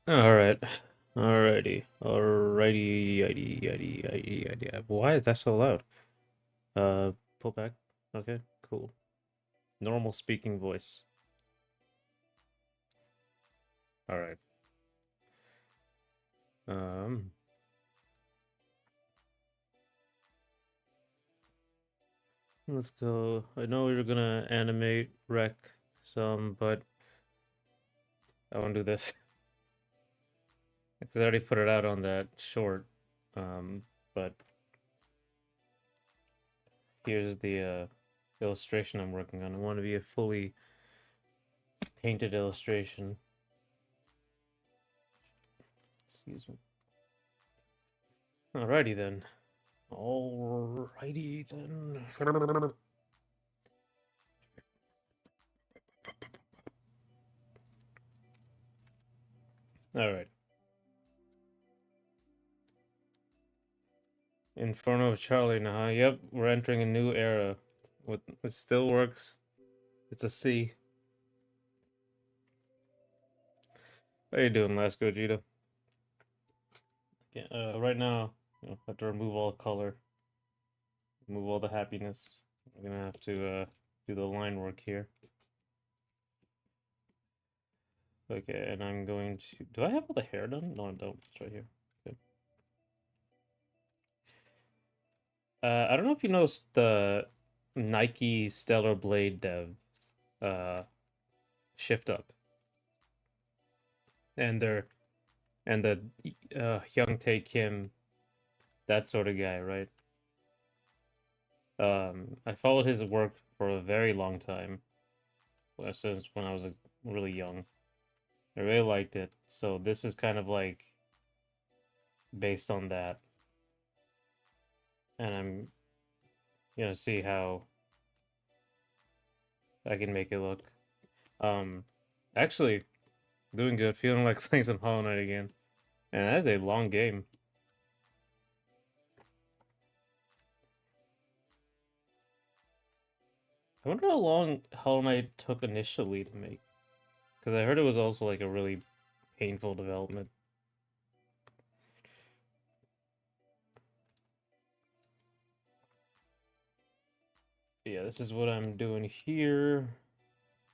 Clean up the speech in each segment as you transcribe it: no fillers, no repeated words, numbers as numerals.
Alright. Alrighty. Why is that so loud? Pull back. Okay, cool. Normal speaking voice. Alright. Um, let's go. I know we were gonna animate Wrek some, but I want to do this. Because I already put it out on that short. But here's the illustration I'm working on. I want to be a fully painted illustration. Excuse me. Alrighty then. Alrighty then. Alright. Inferno of Charlie now. Yep, we're entering a new era. It still works. It's a C. How you doing, Last Gogeta? Yeah, right now, I have to remove all color, remove all the happiness. I'm gonna have to do the line work here. Okay, and I'm going to. Do I have all the hair done? No, I don't. It's right here. Okay. I don't know if you noticed the Nike Stellar Blade dev uh shift up, and the Hyung Tae Kim, that sort of guy, right? I followed his work for a very long time, since when I was really young. I really liked it. So this is kind of like based on that, and I'm gonna see how I can make it look. Um, actually, doing good. Feeling like playing some Hollow Knight again, and that is a long game. I wonder how long Hollow Knight took initially to make, because I heard it was also like a really painful development. Yeah, this is what I'm doing here.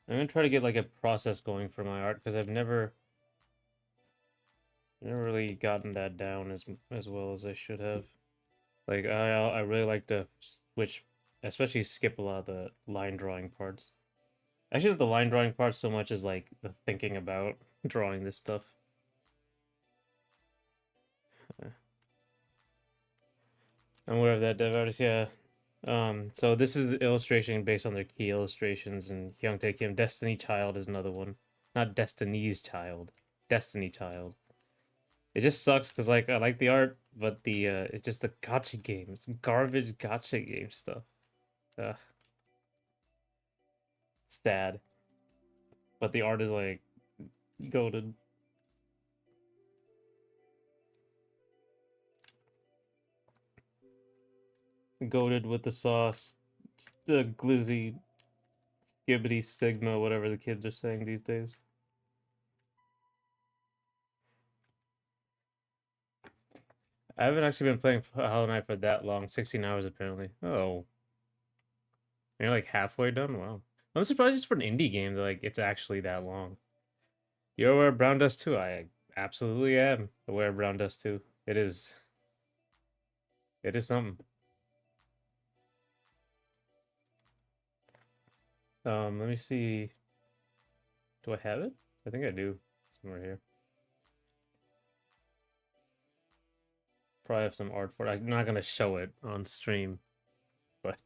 I'm gonna try to get like a process going for my art because I've never really gotten that down as well as I should have. Like I really like to switch, especially skip a lot of the line drawing parts. Actually, not the line drawing part so much as like the thinking about drawing this stuff. Uh, I'm aware of that, dev artist. Yeah. So this is illustration based on their key illustrations, and Hyung Kim, Destiny Child is another one. Not Destiny's Child, Destiny Child. It just sucks because like I like the art, but the it's just a gotcha game. It's garbage gotcha game stuff. Uh, sad. But the art is like goated. Goated with the sauce. The glizzy skibbity sigma, whatever the kids are saying these days. I haven't actually been playing Hollow Knight for that long, 16 hours apparently. Oh, you're like halfway done? Wow. I'm surprised just for an indie game that like it's actually that long. You're aware of Brown Dust 2? I absolutely am aware of Brown Dust 2. It is something. Let me see. Do I have it? I think I do. Somewhere here. Probably have some art for it. I'm not gonna show it on stream, but I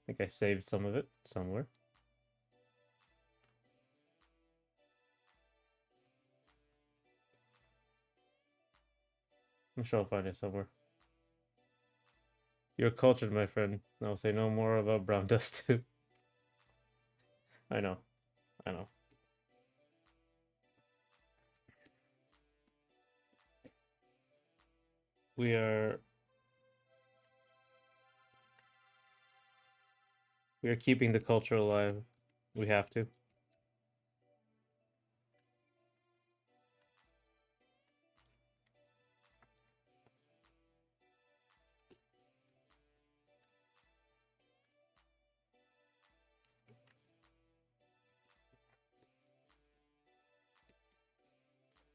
think I saved some of it somewhere. I'm sure I'll find it somewhere. You're cultured, my friend. I'll say no more about Brown Dust 2. I know. I know. We are we are keeping the culture alive. We have to.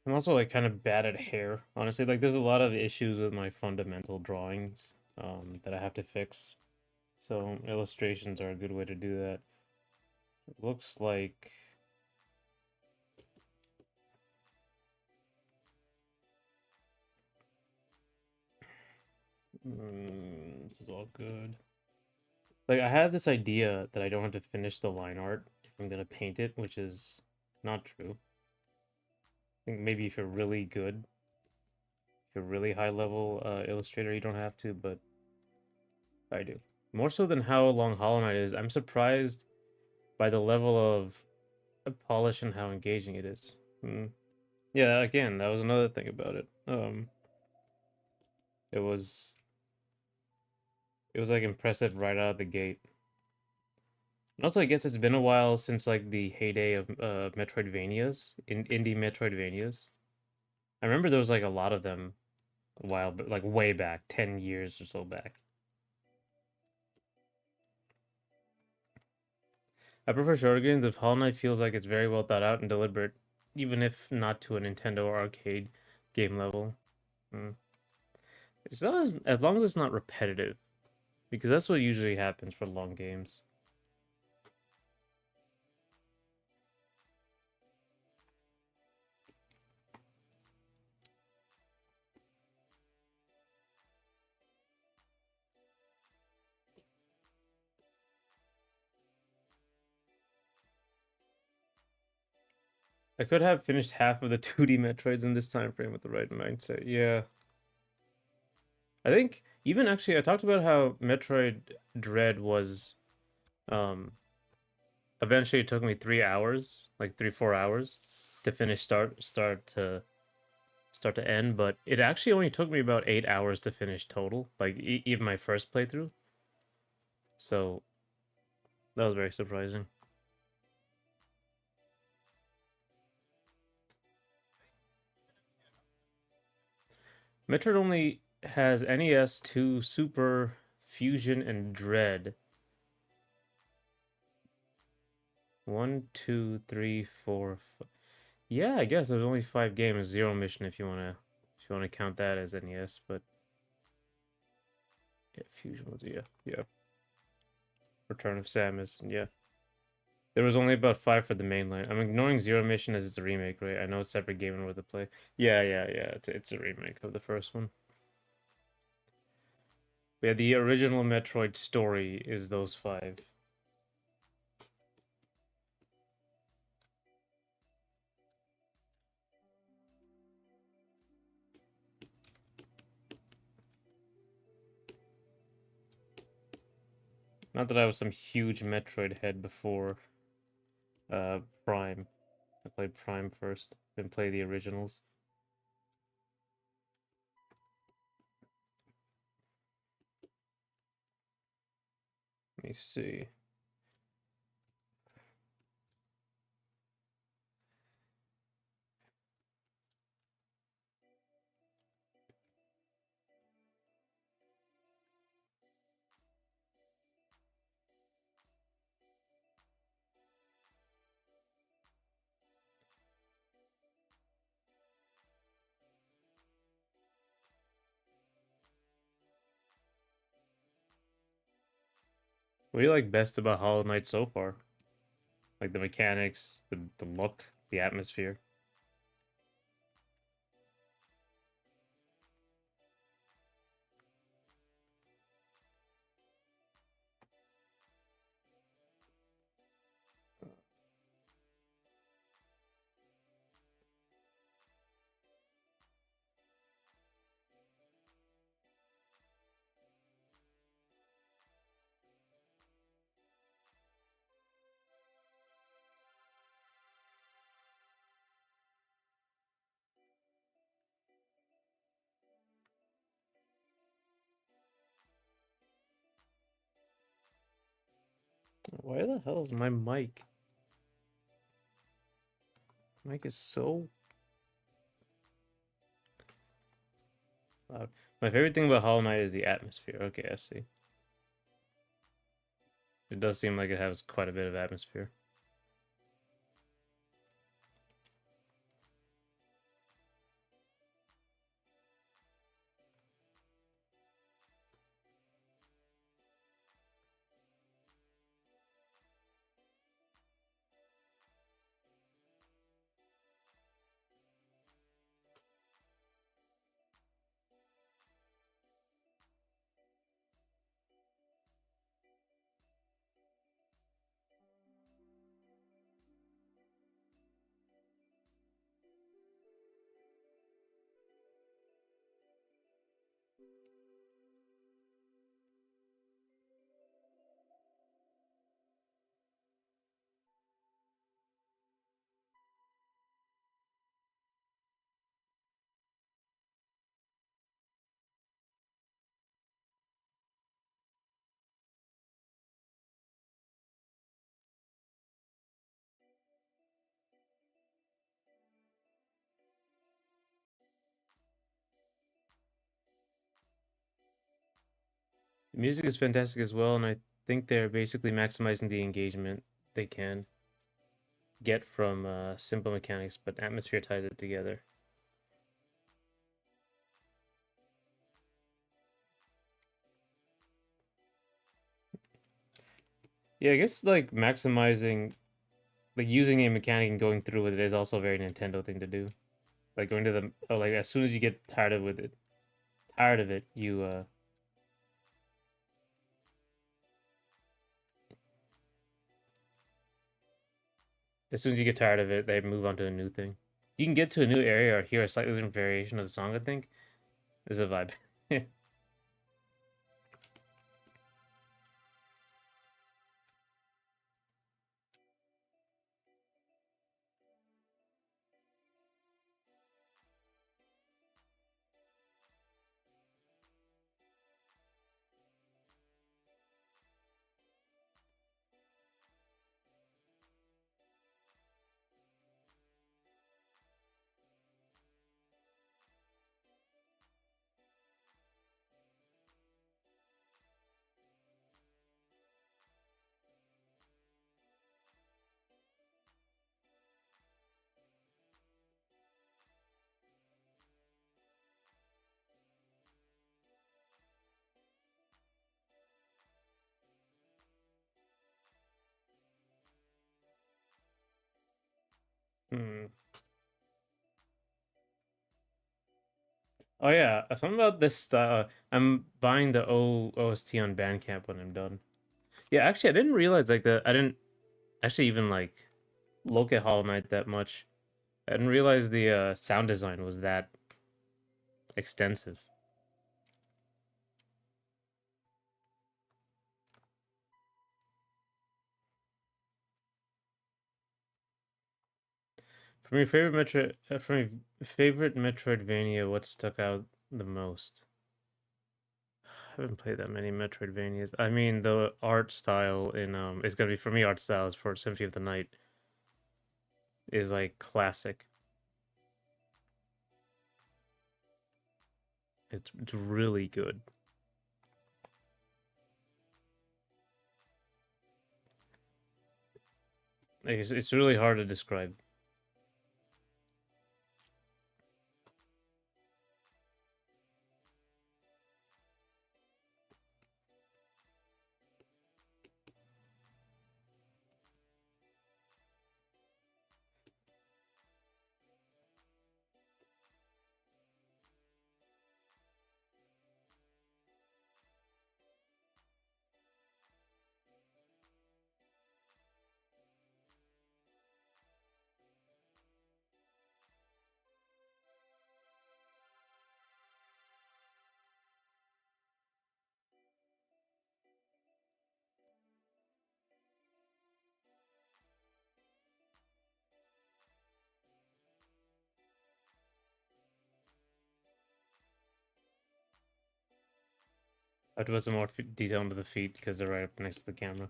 I'm also like kind of bad at hair, honestly. Like there's a lot of issues with my fundamental drawings that I have to fix. So illustrations are a good way to do that. It looks like this is all good. Like I have this idea that I don't have to finish the line art if I'm gonna paint it, which is not true. I think maybe if you're really good, if you're really high level illustrator, you don't have to, but I do. More so than how long Hollow Knight is, I'm surprised by the level of polish and how engaging it is. Yeah, again, that was another thing about it. It was like impressive right out of the gate. And also, I guess it's been a while since like the heyday of Metroidvanias, indie Metroidvanias. I remember there was like a lot of them a while, but like way back, 10 years or so back. I prefer shorter games if Hollow Knight feels like it's very well thought out and deliberate, even if not to a Nintendo or arcade game level. Mm. It's not as long as it's not repetitive, because that's what usually happens for long games. I could have finished half of the 2D Metroids in this time frame with the right mindset. Yeah. I think even actually I talked about how Metroid Dread was eventually it took me 3 hours, like 3-4 hours to finish start to end, but it actually only took me about 8 hours to finish total, like even my first playthrough. So that was very surprising. Metroid only has NES 2, Super, Fusion, and Dread. 1, 2, 3, 4. Yeah, I guess there's only 5 games. Zero Mission if you wanna count that as NES, but yeah, Fusion was yeah. Return of Samus, yeah. There was only about 5 for the mainline. I'm ignoring Zero Mission as it's a remake, right? I know it's a separate game and worth a play. Yeah. It's a remake of the first one. Yeah, the original Metroid story is those 5. Not that I was some huge Metroid head before Prime. I played Prime first, then play the originals. Let me see. What do you like best about Hollow Knight so far? Like the mechanics, the look, the atmosphere. Why the hell is my mic? Mic is so loud. My favorite thing about Hollow Knight is the atmosphere. Okay, I see. It does seem like it has quite a bit of atmosphere. The music is fantastic as well, and I think they're basically maximizing the engagement they can get from simple mechanics, but atmosphere ties it together. Yeah, I guess like maximizing, like using a mechanic and going through with it is also a very Nintendo thing to do. Like going to the, oh, like as soon as you get tired of it, you as soon as you get tired of it, they move on to a new thing. You can get to a new area or hear a slightly different variation of the song. I think is a vibe. Hmm. Oh yeah, something about this style. I'm buying the OST on Bandcamp when I'm done. Yeah, actually, I didn't realize like I didn't actually even like look at Hollow Knight that much. I didn't realize the sound design was that extensive. From your favorite Metroidvania, what stuck out the most? I haven't played that many Metroidvanias. I mean, the art style in it's gonna be for me. Art style is for Symphony of the Night is like classic. It's really good. Like, it's really hard to describe. I have to put some more detail into the feet because they're right up next to the camera.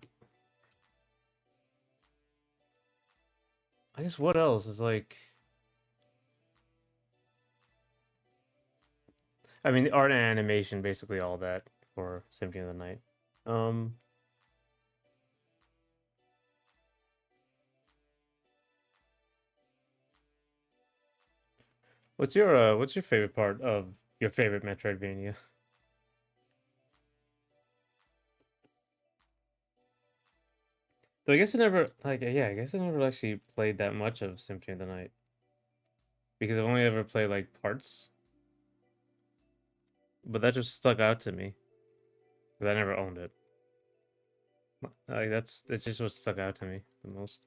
I guess what else is like. I mean, the art and animation, basically all that for Symphony of the Night. Um, what's your favorite part of your favorite Metroidvania? Though I guess I never like yeah, I guess I never actually played that much of Symphony of the Night because I've only ever played like parts, but that just stuck out to me because I never owned it. Like that's just what stuck out to me the most.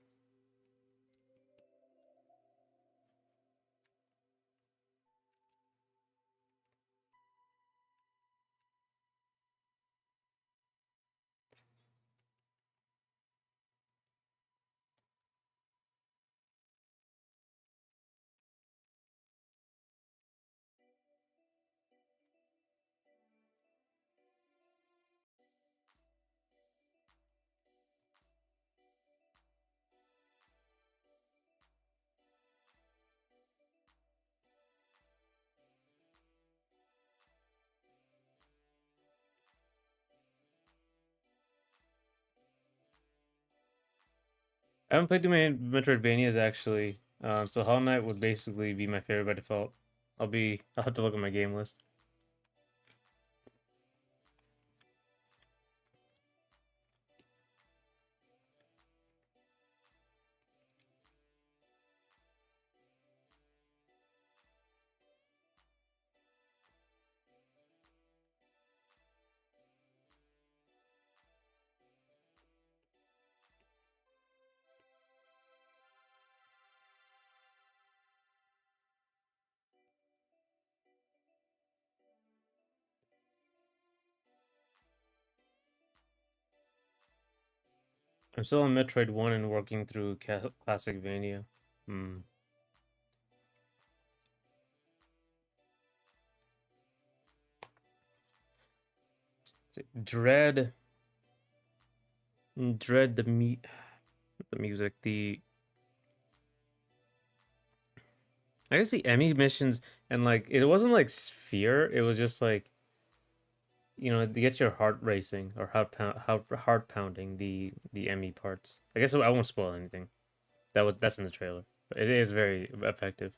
I haven't played too many Metroidvanias actually. So Hollow Knight would basically be my favorite by default. I'll have to look at my game list. I'm still on Metroid 1 and working through Classic Vania. Hmm. Dread. Dread the music. I guess the Emmy missions and like it wasn't like Sphere. It was just like to get your heart racing or heart pounding the Emmy parts. I guess I won't spoil anything. That's in the trailer. But it is very effective.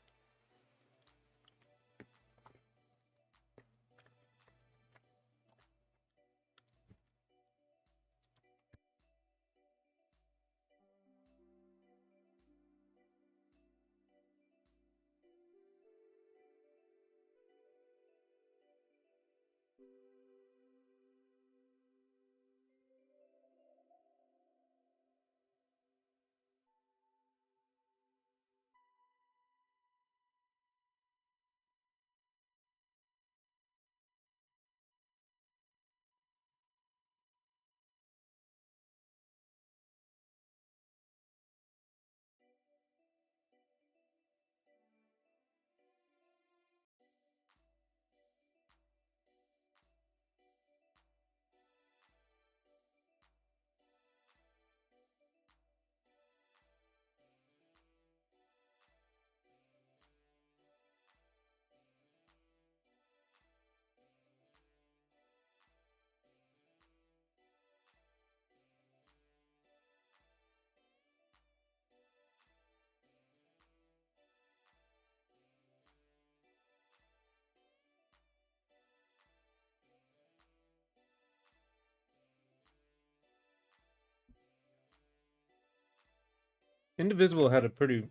Indivisible had a pretty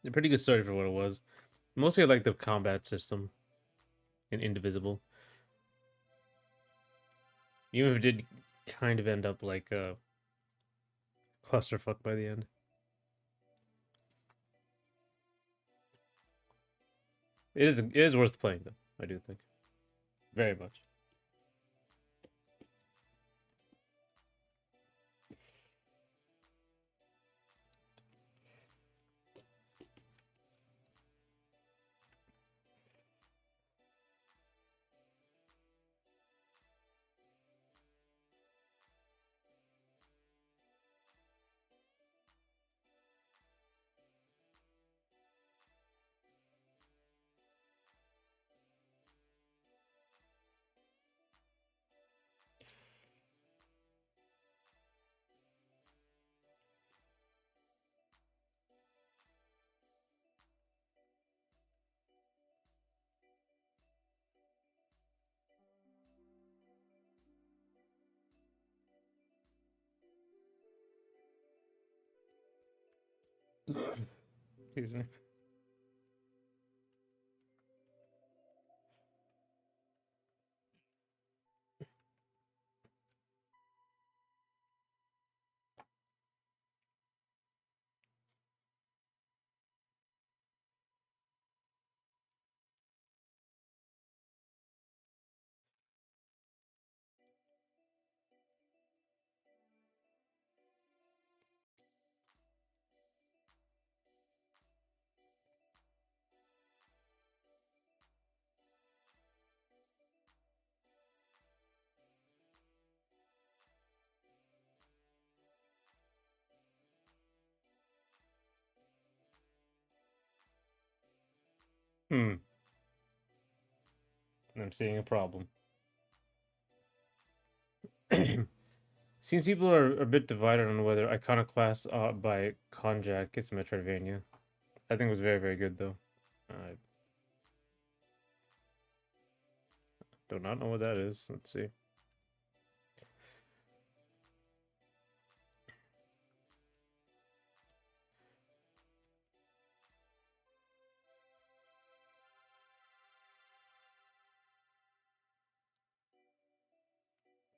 good story for what it was. Mostly I like the combat system in Indivisible. Even if it did kind of end up like a clusterfuck by the end. It is worth playing though, I do think. Very much. Excuse me. Hmm. I'm seeing a problem. Seems people are a bit divided on whether Iconoclast by Konjac is Metroidvania. I think it was very, very good though. I do not know what that is. Let's see.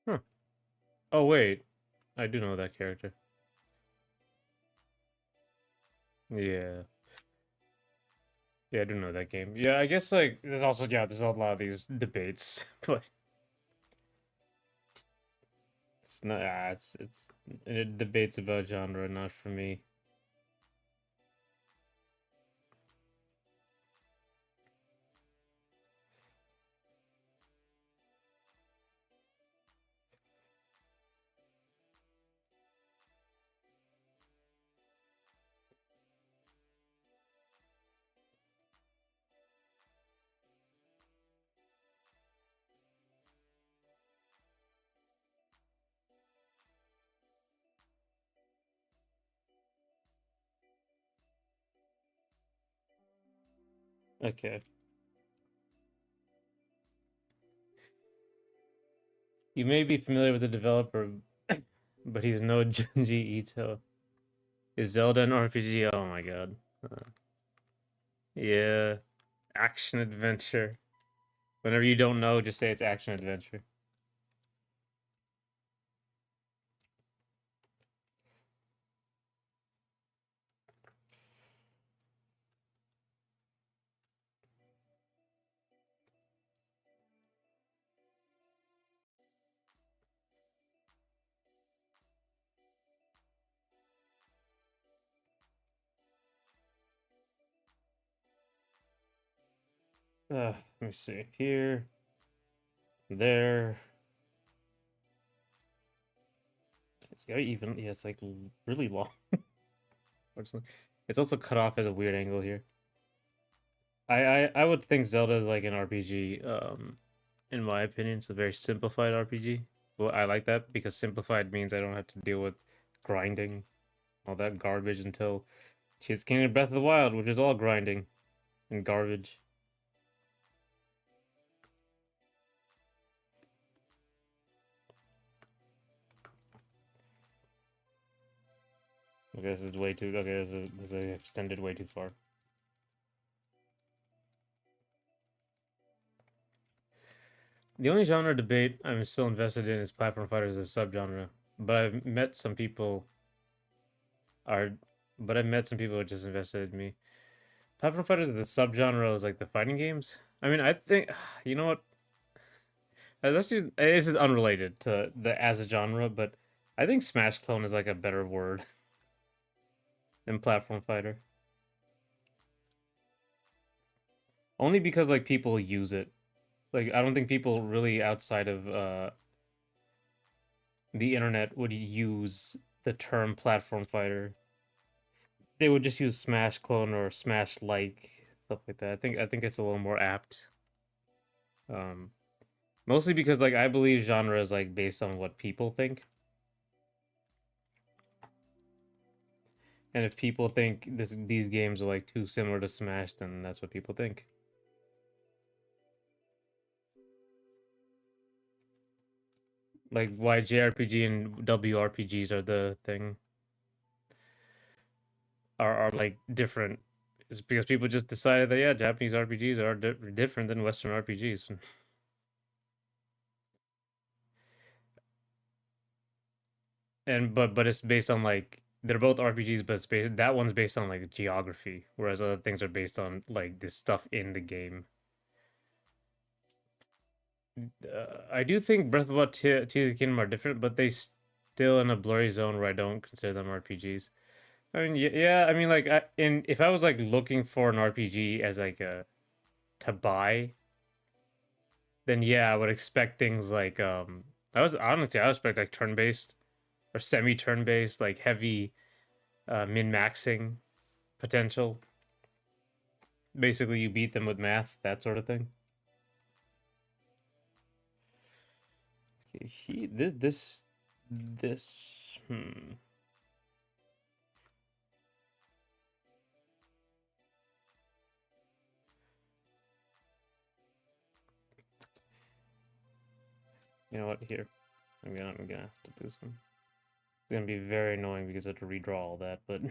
Huh. Oh wait, I do know that character. Yeah. Yeah, I do know that game. Yeah, I guess like there's also there's a lot of these debates, but it's not it's debates about genre, not for me. Okay. You may be familiar with the developer, but he's no Junji Ito. Is Zelda an RPG? Oh my god. Yeah. Action adventure. Whenever you don't know, just say it's action adventure. Let me see. Here, there. It's very even. Yeah, it's like really long. Unfortunately. It's also cut off as a weird angle here. I would think Zelda is like an RPG, in my opinion. It's a very simplified RPG. Well, I like that because simplified means I don't have to deal with grinding, all that garbage until Tears of the Kingdom Breath of the Wild, which is all grinding and garbage. Okay, this is way too. Okay, this is extended way too far. The only genre debate I'm still invested in is platform fighters as a subgenre. But I've met some people are, but I've met some people who are just invested in me. Platform fighters is the subgenre is like the fighting games. I mean, I think you know what? That's just this is unrelated to the as a genre, but I think Smash Clone is like a better word than platform fighter. Only because like people use it. Like I don't think people really outside of the internet would use the term platform fighter. They would just use Smash clone or Smash like stuff like that. I think it's a little more apt. Um, Mostly because like I believe genre is like based on what people think, and if people think these games are like too similar to Smash, then that's what people think. Like why JRPG and WRPGs are the thing are like different. Is because people just decided that yeah, Japanese RPGs are different than Western RPGs. And but it's based on like they're both RPGs, but it's based that one's based on like geography, whereas other things are based on like this stuff in the game. I do think Breath of the Wild, Tears of the Kingdom are different, but they still in a blurry zone where I don't consider them RPGs. I mean, yeah, I mean, like, if I was like looking for an RPG as like a to buy, then yeah, I would expect things like I would expect like turn based or semi turn based, like heavy min maxing potential. Basically, you beat them with math, that sort of thing. This This, you know what? Here, I'm gonna have to do some. It's gonna be very annoying because I have to redraw all that, but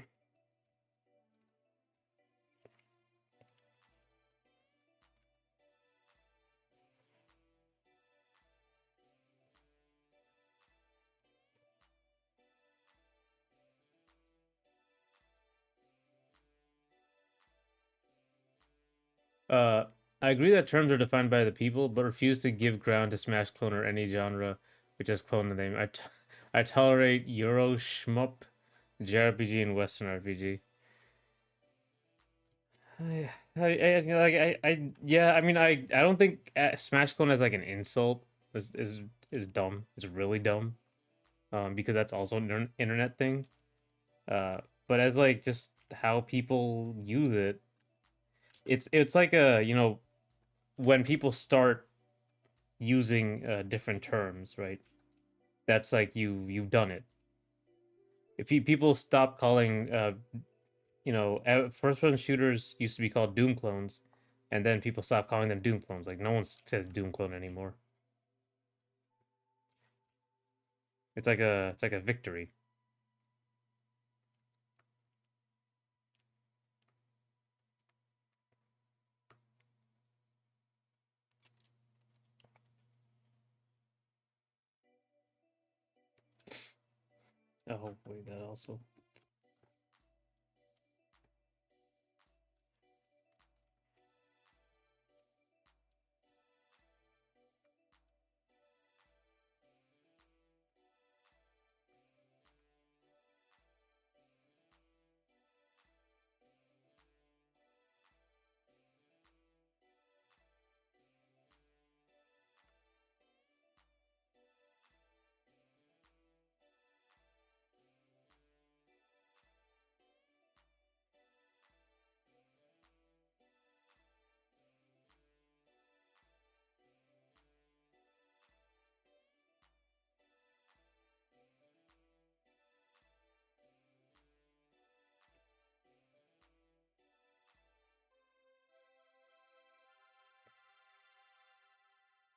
uh, I agree that terms are defined by the people, but refuse to give ground to Smash Clone or any genre which has cloned the name. I tolerate Euro shmup, JRPG, and Western RPG. Yeah. I mean, I don't think Smash Clone is like an insult. Is dumb. It's really dumb. Because that's also an internet thing. Uh, but as like just how people use it, it's like a when people start using different terms, right? That's like you've done it. If people stop calling first person shooters used to be called Doom clones, and then people stop calling them Doom clones. Like no one says Doom clone anymore. It's like a victory. Oh wait, that also.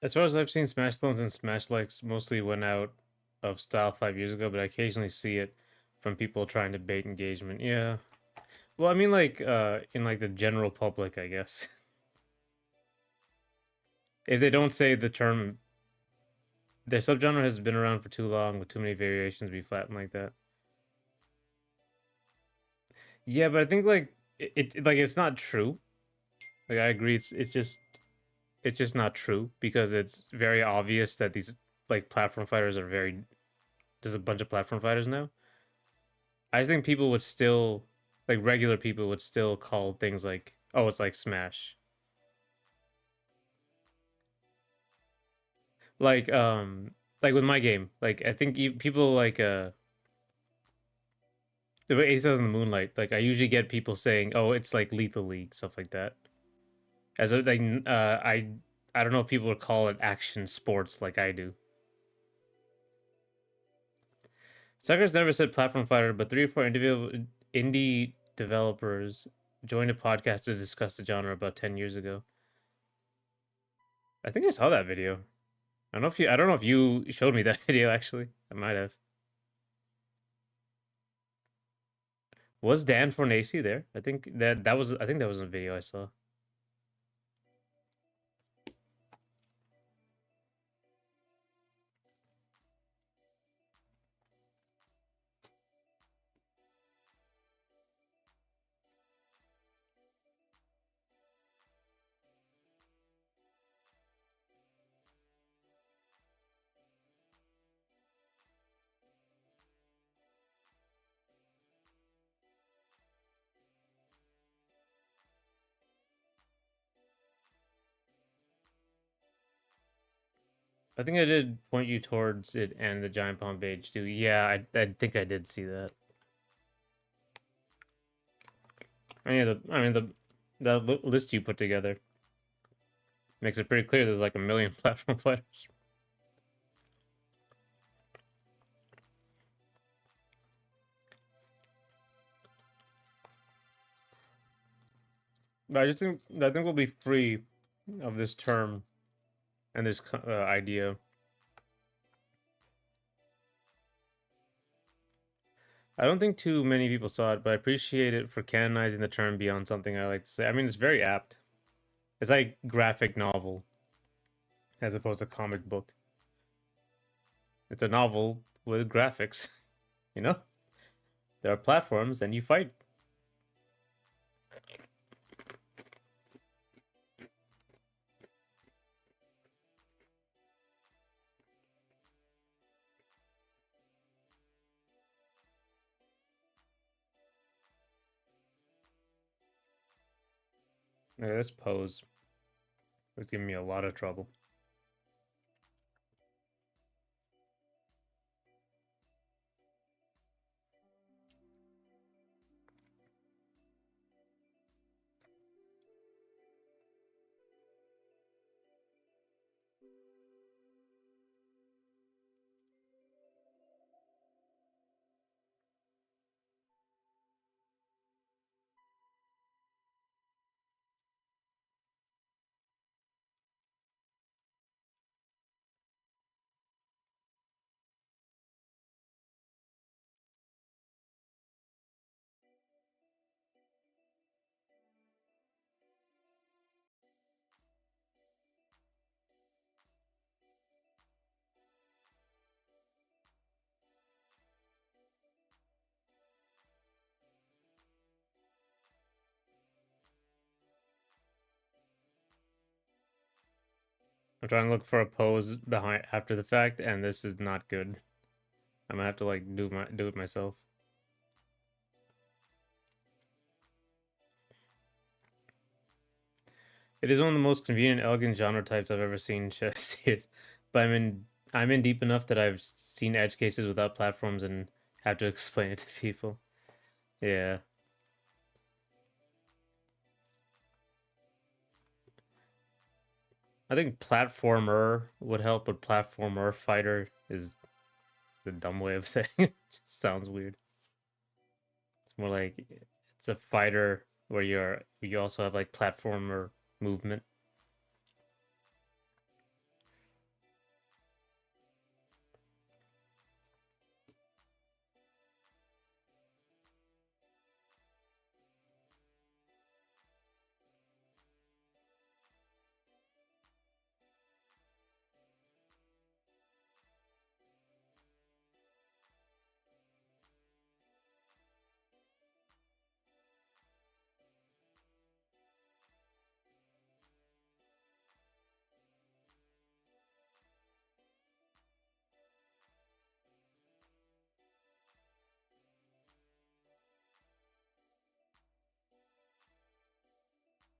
As far as I've seen, Smash clones and Smash likes mostly went out of style 5 years ago, but I occasionally see it from people trying to bait engagement. Yeah. Well, I mean, like, in like the general public, I guess. If they don't say the term, their subgenre has been around for too long with too many variations to be flattened like that. Yeah, but I think like like it's not true. Like I agree, it's just not true because it's very obvious that these like platform fighters are very. There's a bunch of platform fighters now. I think people would still like regular people would still call things like, oh, it's like Smash. Like like with my game, like I think people like the way Ace does in the Moonlight, like I usually get people saying, "Oh, it's like Lethal League," stuff like that. As a, like I don't know if people would call it action sports like I do. Suckers never said platform fighter, but three or four individual indie developers joined a podcast to discuss the genre about 10 years ago. I think I saw that video. I don't know if you showed me that video actually. I might have. Was Dan Fornacy there? I think that was a video I saw. I think I did point you towards it and the giant bomb page too. Yeah, I think I did see that. The list you put together makes it pretty clear there's like a million platform fighters. But I think we'll be free of this term and this idea. I don't think too many people saw it, but I appreciate it for canonizing the term beyond something I like to say. I mean, it's very apt. It's like graphic novel as opposed to comic book. It's a novel with graphics, you know? There are platforms and you fight. Yeah, this pose was giving me a lot of trouble. I'm trying to look for a pose behind after the fact, and this is not good. I'm gonna have to like do it myself. It is one of the most convenient, elegant genre types I've ever seen. But I'm in deep enough that I've seen edge cases without platforms and have to explain it to people. Yeah, I think platformer would help, but platformer fighter is the dumb way of saying it. Just sounds weird. It's more like it's a fighter where you also have like platformer movement.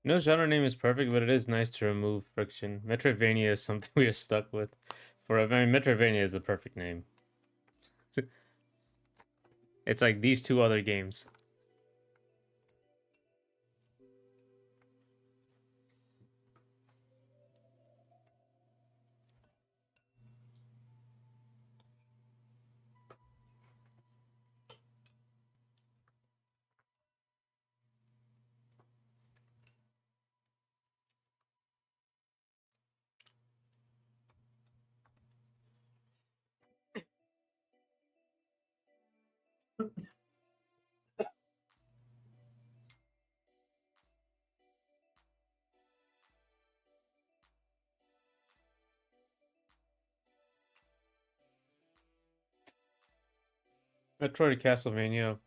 No genre name is perfect, but it is nice to remove friction. Metroidvania is something we are stuck with forever. I mean, Metroidvania is the perfect name. It's like these two other games. Metroid and Castlevania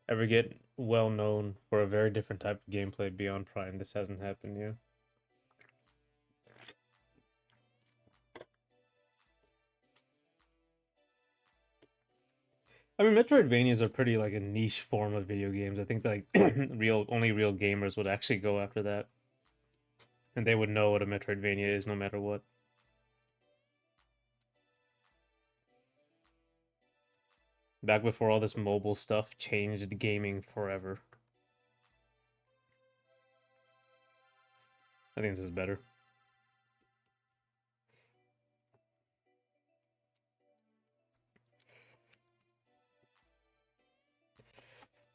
ever get well known for a very different type of gameplay beyond Prime. This hasn't happened yet. I mean, Metroidvanias are pretty like a niche form of video games. I think like real gamers would actually go after that, and they would know what a Metroidvania is no matter what. Back before all this mobile stuff changed gaming forever. I think this is better.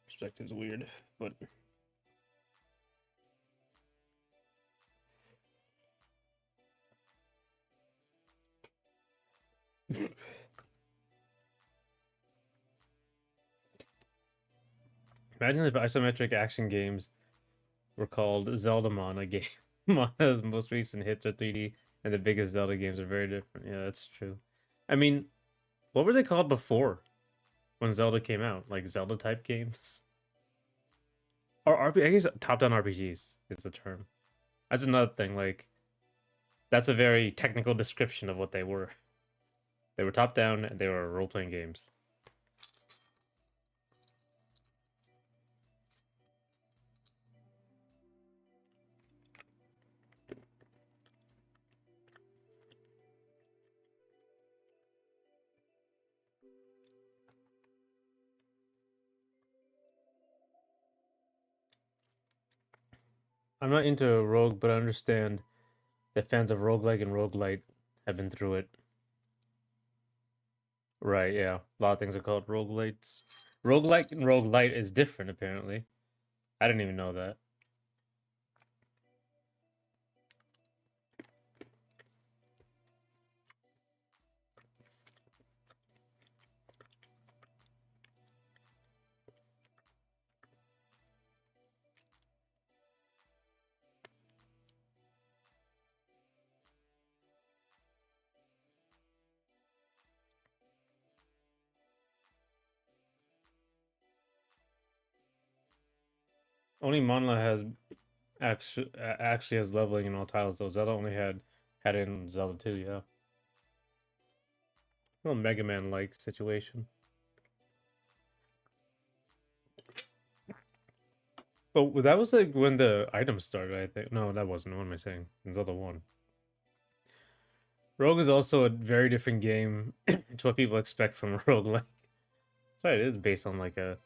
Perspective's weird, but Imagine if isometric action games were called Zeldamon, a game. Mana's most recent hits are 3D, and the biggest Zelda games are very different. Yeah, that's true. I mean, what were they called before when Zelda came out? Like Zelda type games? Or I guess top-down RPGs is the term. That's another thing. Like, that's a very technical description of what they were. They were top-down, and they were role-playing games. I'm not into Rogue, but I understand that fans of roguelike and roguelite have been through it. Right, yeah. A lot of things are called roguelites. Roguelike and roguelite is different, apparently. I didn't even know that. Only Moonlight has actually has leveling in all titles, though. Zelda only had it in Zelda 2, yeah. A little Mega Man like situation. But that was like when the items started, I think. No, that wasn't. What am I saying? In Zelda 1. Rogue is also a very different game to what people expect from a roguelike. Right, it is based on like a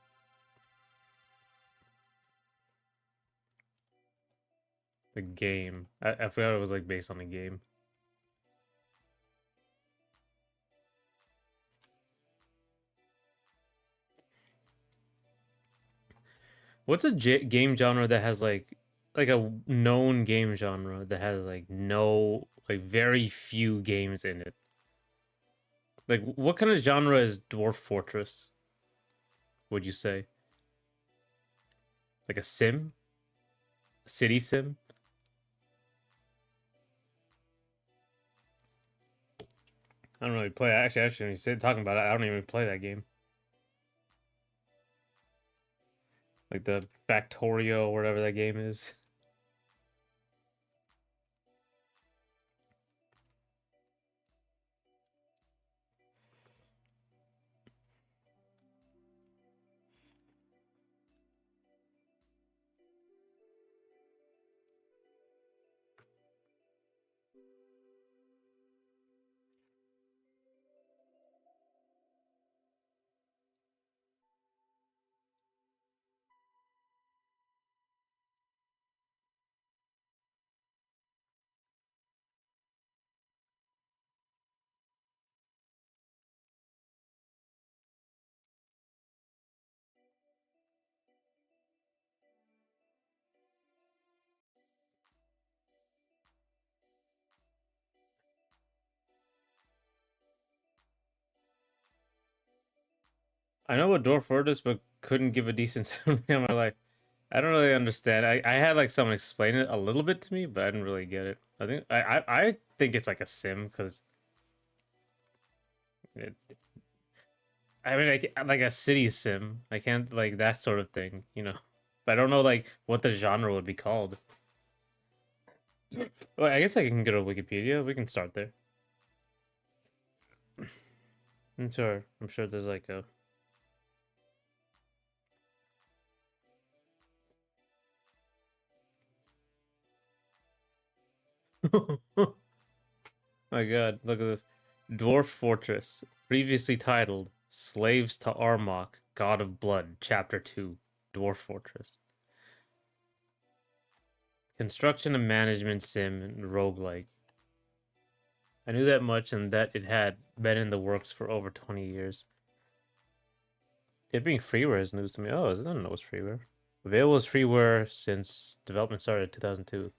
game. I forgot it was like based on a game. What's a game genre that has like a known game genre that has like no like very few games in it? Like what kind of genre is Dwarf Fortress, would you say? Like a sim? A city sim? I don't really play. Actually, when you say talking about it, I don't even play that game. Like the Factorio, whatever that game is. I know what Dwarf Fortress, but couldn't give a decent summary of my life. I don't really understand. I had like someone explain it a little bit to me, but I didn't really get it. I think it's like a sim because it, I mean like a city sim. I can't like that sort of thing, you know. But I don't know like what the genre would be called. Well, I guess I can go to Wikipedia. We can start there. I'm sure there's like a My God, look at this. Dwarf Fortress, previously titled Slaves to Armok, God of Blood, Chapter 2, Dwarf Fortress. Construction and management sim and roguelike. I knew that much and that it had been in the works for over 20 years. It being freeware is news to me. Oh, I didn't know it's freeware. Available as freeware since development started in 2002.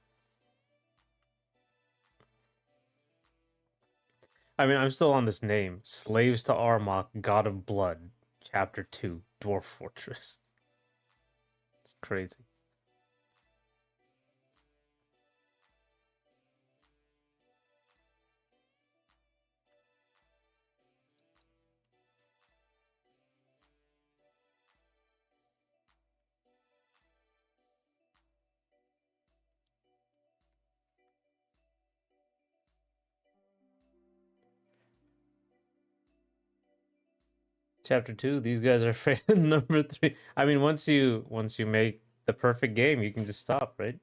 I mean, I'm still on this name. Slaves to Armok, God of Blood, Chapter 2, Dwarf Fortress. It's crazy. Chapter 2, these guys are fan number 3. I mean, once you make the perfect game, you can just stop, right?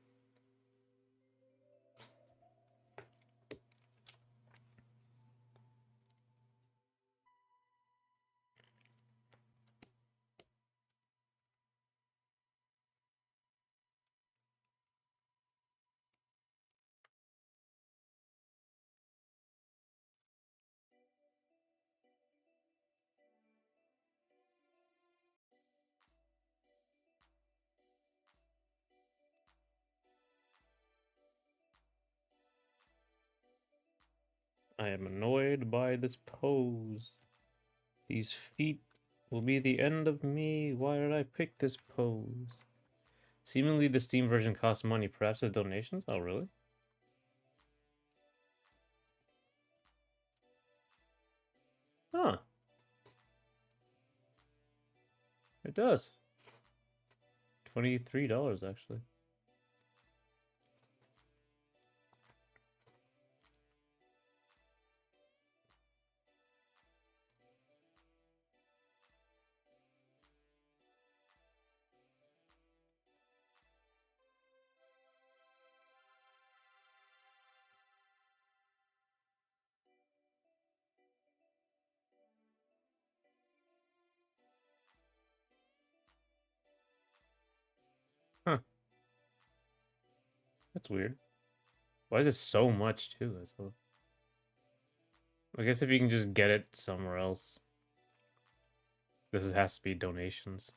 I am annoyed by this pose. These feet will be the end of me. Why did I pick this pose? Seemingly the Steam version costs money, perhaps as donations? Oh, really? Huh. It does. $23, actually. Huh. That's weird. Why is it so much, too? I guess if you can just get it somewhere else. This has to be donations.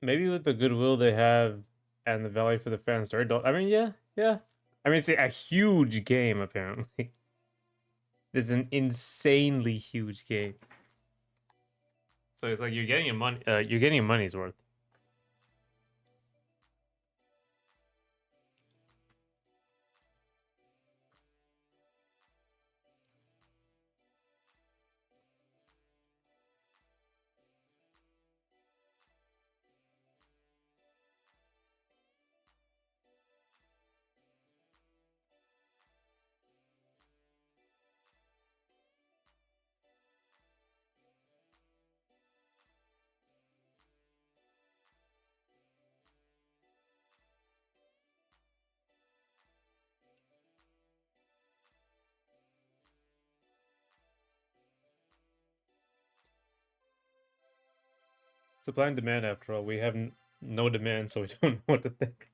Maybe with the goodwill they have and the value for the fans, they're I mean, yeah, yeah. I mean, it's a huge game, apparently. It's an insanely huge game. So it's like you're getting your money's worth. Supply and demand, after all. We have no demand, so we don't know what to think.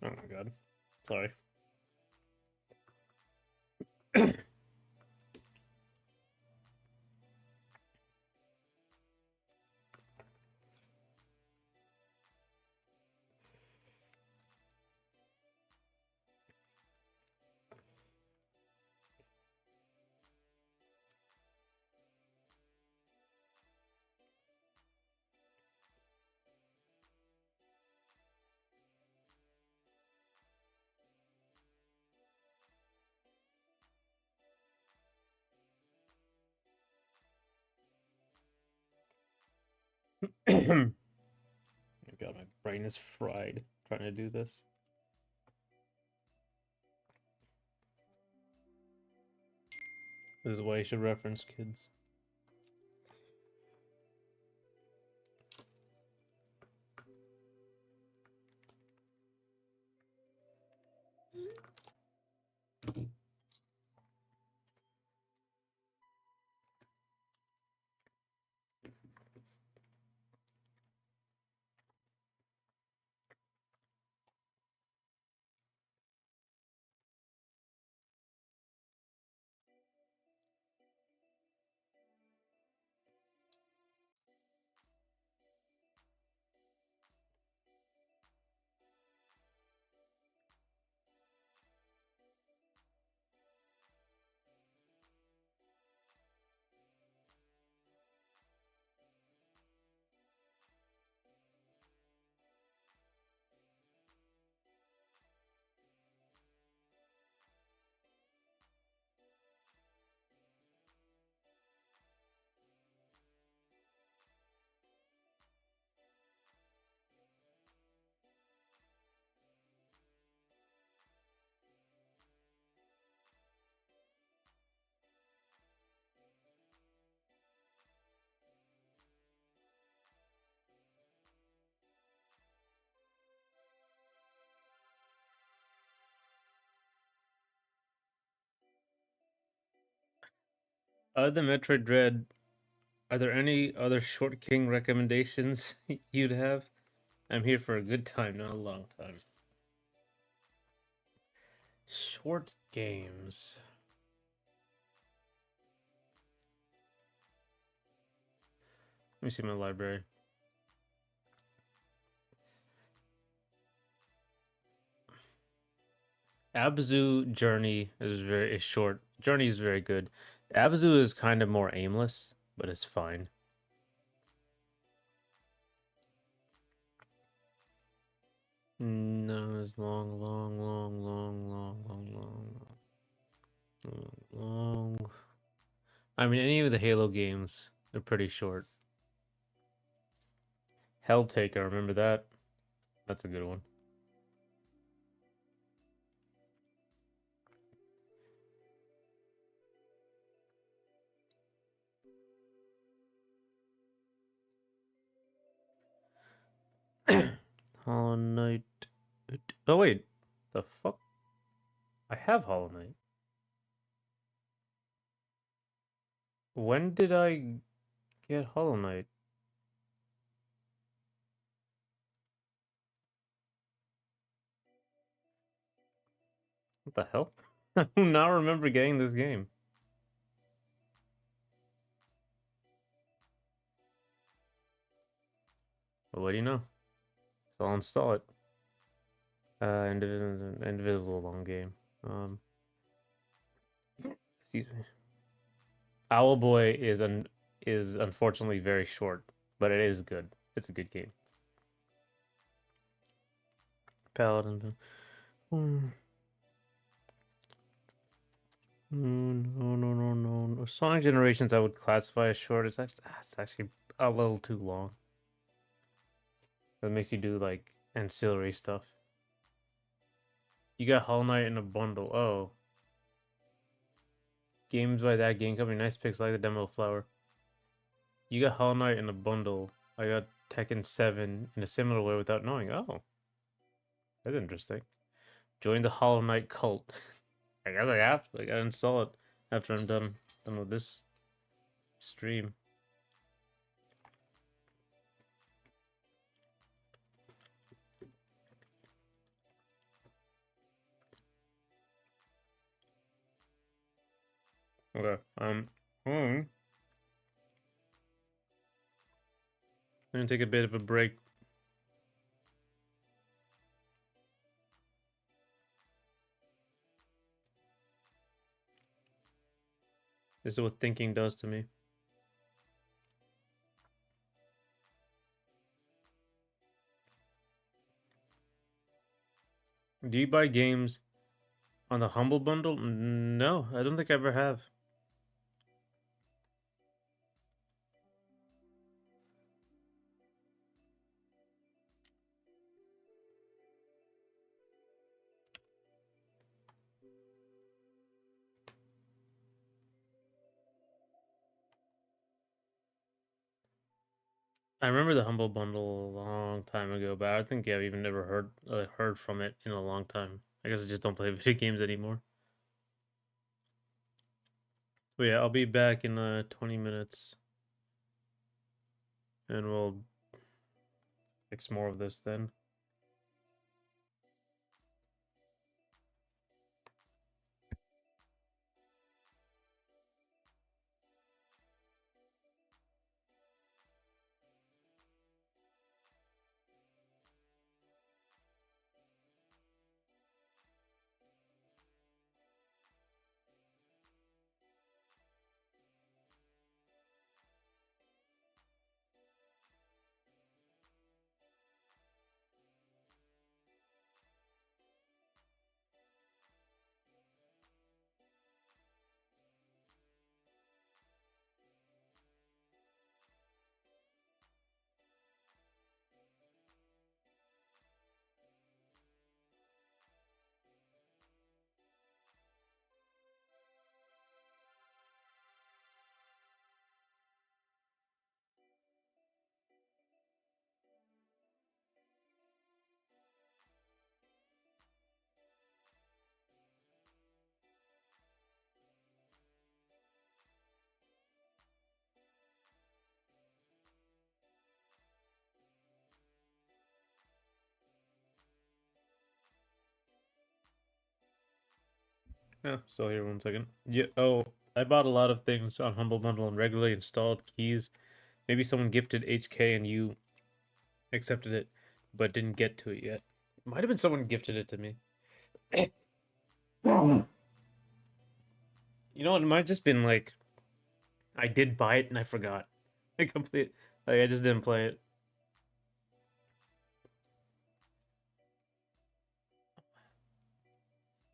Oh my god. Sorry. Oh God, my brain is fried trying to do this. This is why you should reference kids. Other than Metroid Dread, are there any other Short King recommendations you'd have? I'm here for a good time, not a long time. Short games. Let me see my library. Abzu Journey is short. Journey is very good. Abzu is kind of more aimless, but it's fine. No, it's long, long, long, long, long, long, long, long, long. I mean, any of the Halo games, they're pretty short. Helltake, I remember that. That's a good one. Hollow Knight. Oh wait, the fuck? I have Hollow Knight. When did I get Hollow Knight? What the hell? I do not remember getting this game. But what do you know? So I'll install it. Indivisible long game. Excuse me. Owlboy is unfortunately very short, but it is good. It's a good game. Paladin. No. Sonic Generations I would classify as short. It's actually a little too long. That makes you do like ancillary stuff. You got Hollow Knight in a bundle. Oh. Games by that game company. Nice picks like the Demo Flower. You got Hollow Knight in a bundle. I got Tekken 7 in a similar way without knowing. Oh. That's interesting. Join the Hollow Knight cult. I guess I have to. I gotta install it after I'm done with this stream. Okay. I'm gonna take a bit of a break. This is what thinking does to me. Do you buy games on the Humble Bundle? No, I don't think I ever have. I remember the Humble Bundle a long time ago, but I think yeah, I've even never heard from it in a long time. I guess I just don't play video games anymore. But yeah, I'll be back in 20 minutes, and we'll fix more of this then. Yeah, still here 1 second. Yeah. Oh, I bought a lot of things on Humble Bundle and regularly installed keys. Maybe someone gifted HK and you accepted it, but didn't get to it yet. Might have been someone gifted it to me. You know what? It might have just been like I did buy it and I forgot. I I just didn't play it.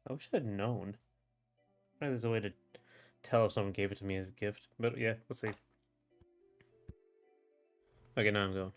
I wish I'd known. Maybe there's a way to tell if someone gave it to me as a gift. But yeah, we'll see. Okay, now I'm going.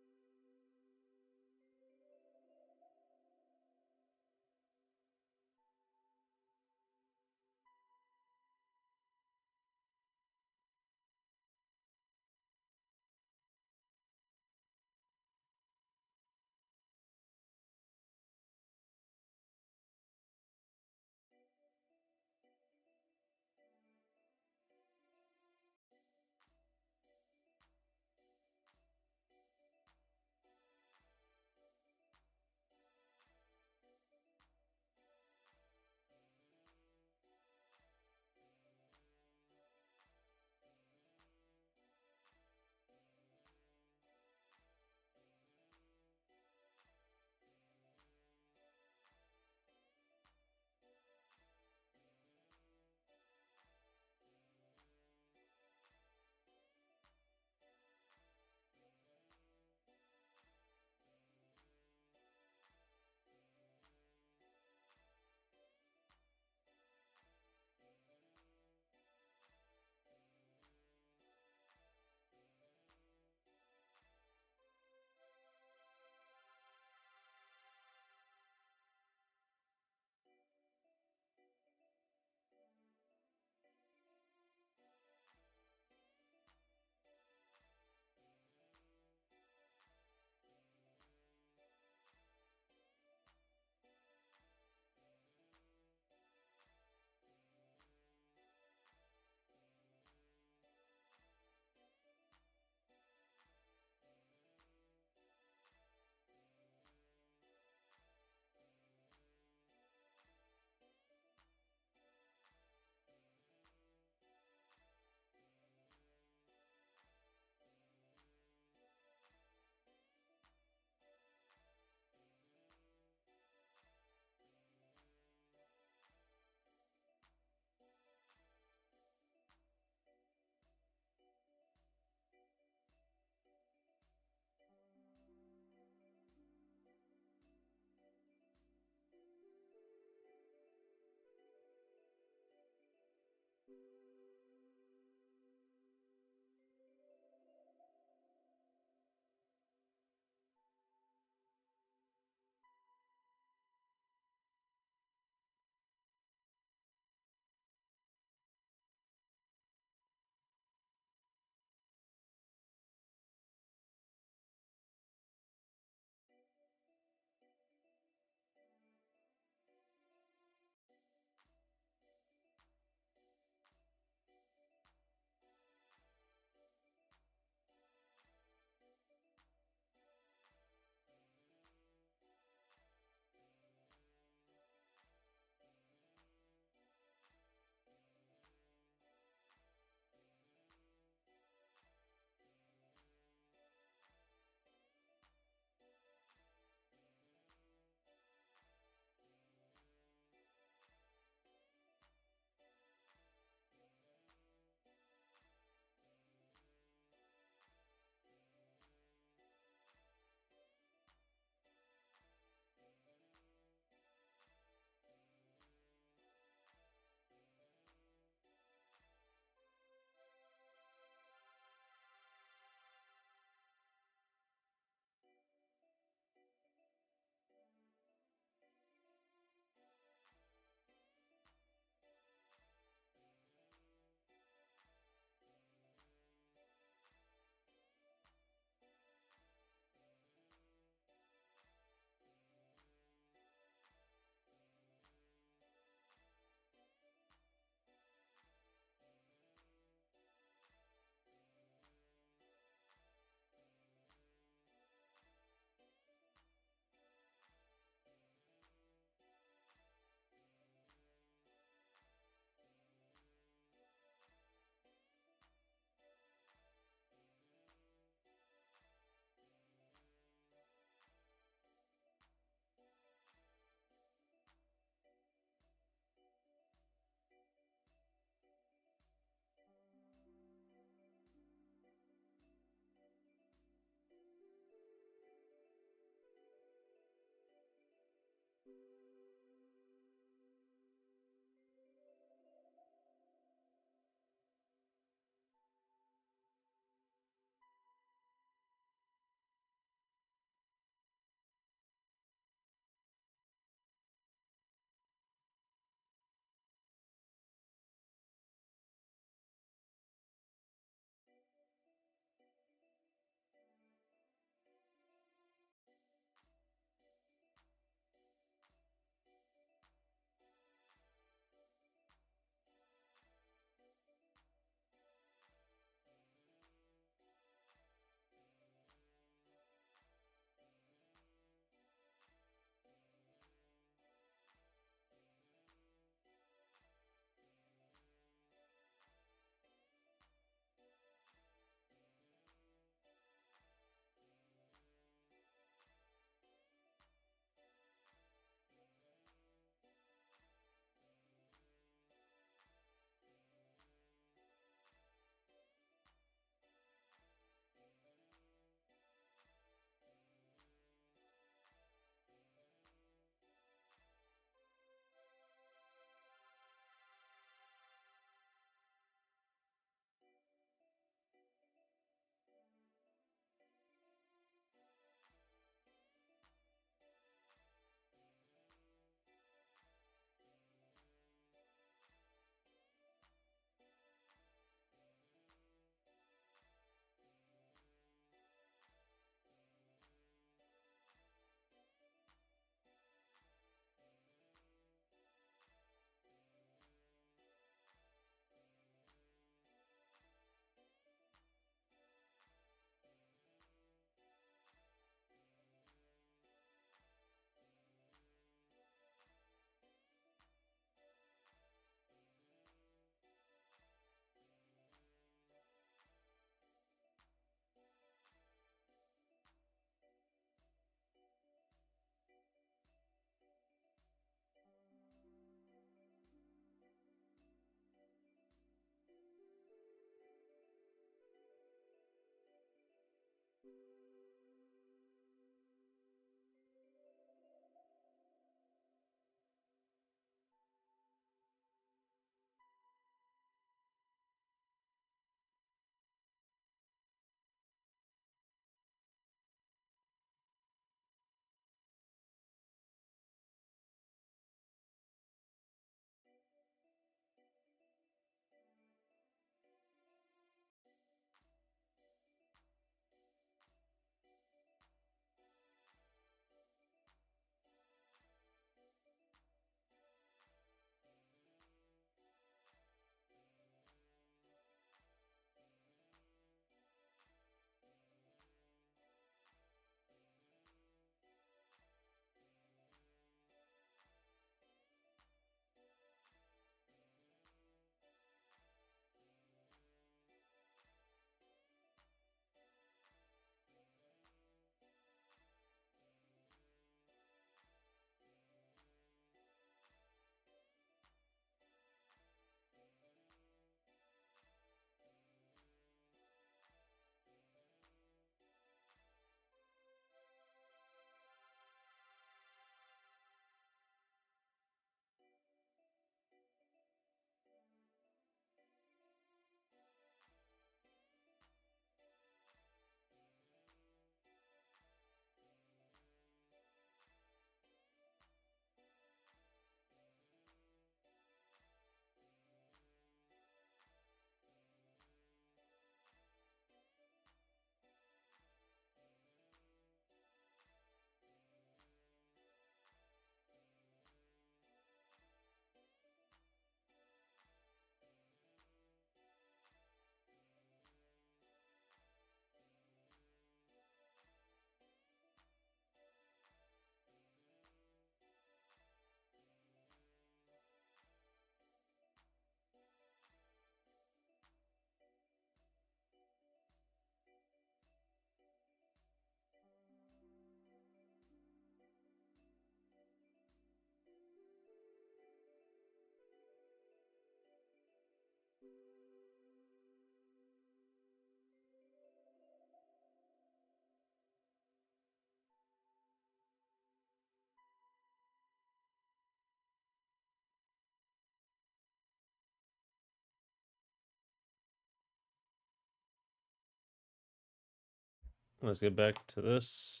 Let's get back to this.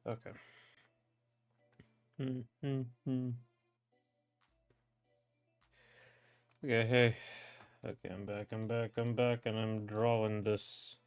Okay. Okay, hey. Okay, I'm back, and I'm drawing this.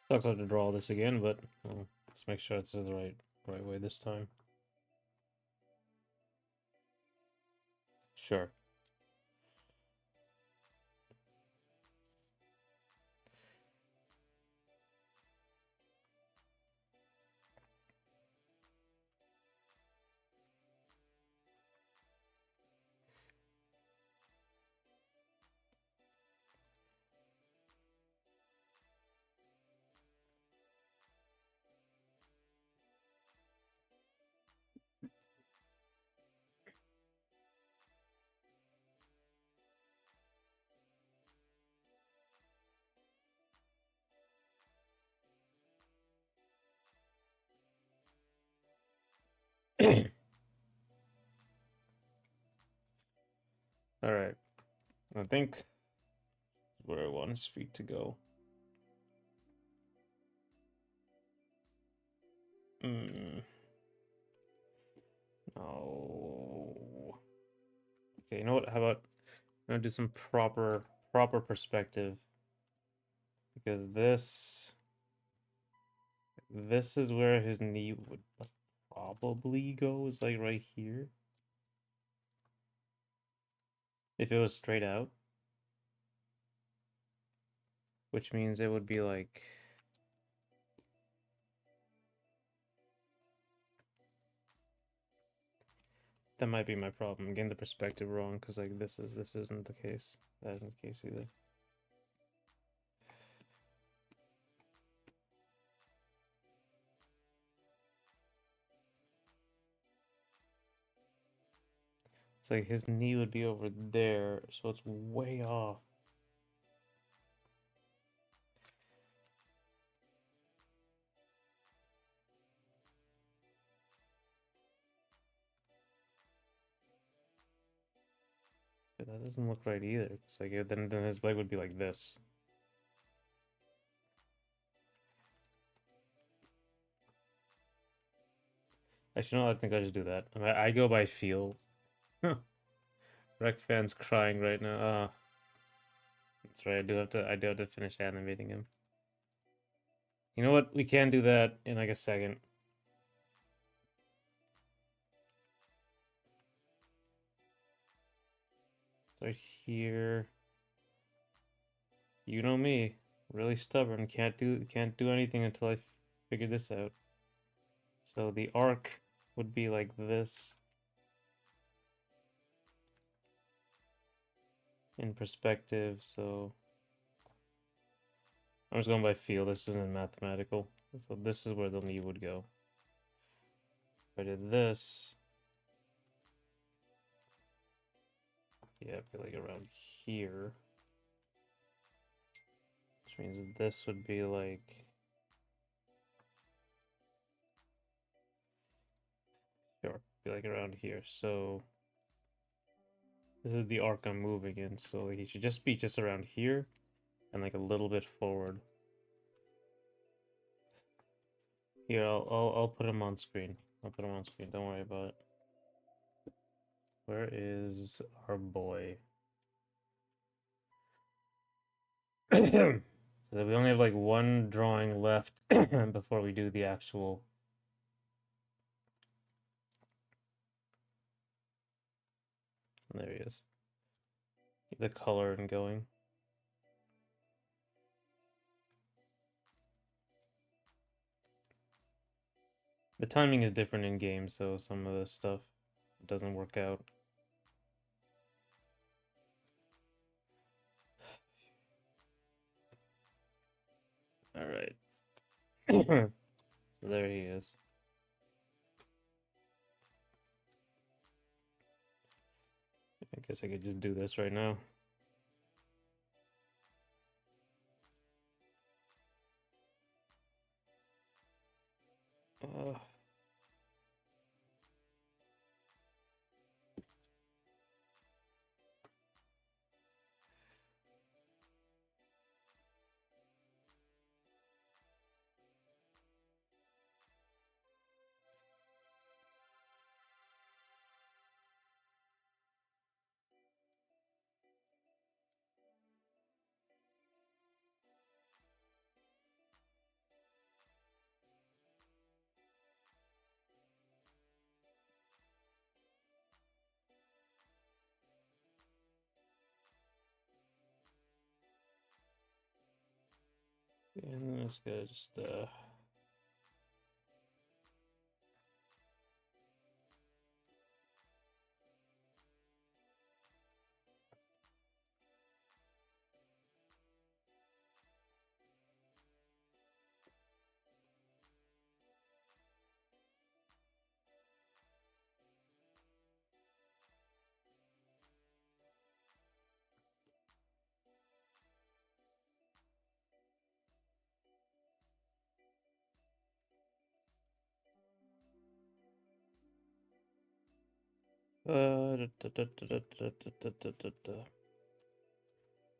Sucks I have to draw this again, but let's make sure it's the right way this time. Sure. All right. I think where I want his feet to go. No. Okay, you know what? How about I'm gonna do some proper perspective, because this is where his knee would probably go, is like right here. If it was straight out, which means it would be like that might be my problem. I'm getting the perspective wrong, because like this isn't the case. That isn't the case either. It's like his knee would be over there, so it's way off. But that doesn't look right either. It's like then his leg would be like this. Actually, no, I think I just do that. I go by feel. Wreck fan's crying right now. That's right. I do have to finish animating him. You know what? We can do that in like a second. Right here. You know me. Really stubborn. Can't do anything until I figure this out. So the arc would be like this in perspective, so I'm just going by feel. This isn't mathematical. So this is where the knee would go. If I did this, yeah, it'd be like around here. Which means this would be like, sure, be like around here. So this is the arc I'm moving in. So he should just be just around here and like a little bit forward. Here, I'll put him on screen. I'll put him on screen. Don't worry about it. Where is our boy? So we only have like one drawing left before we do the actual. There he is. Get the color and going. The timing is different in game, so some of the stuff doesn't work out. All right. There he is. I guess I could just do this right now. Uh, and this guy just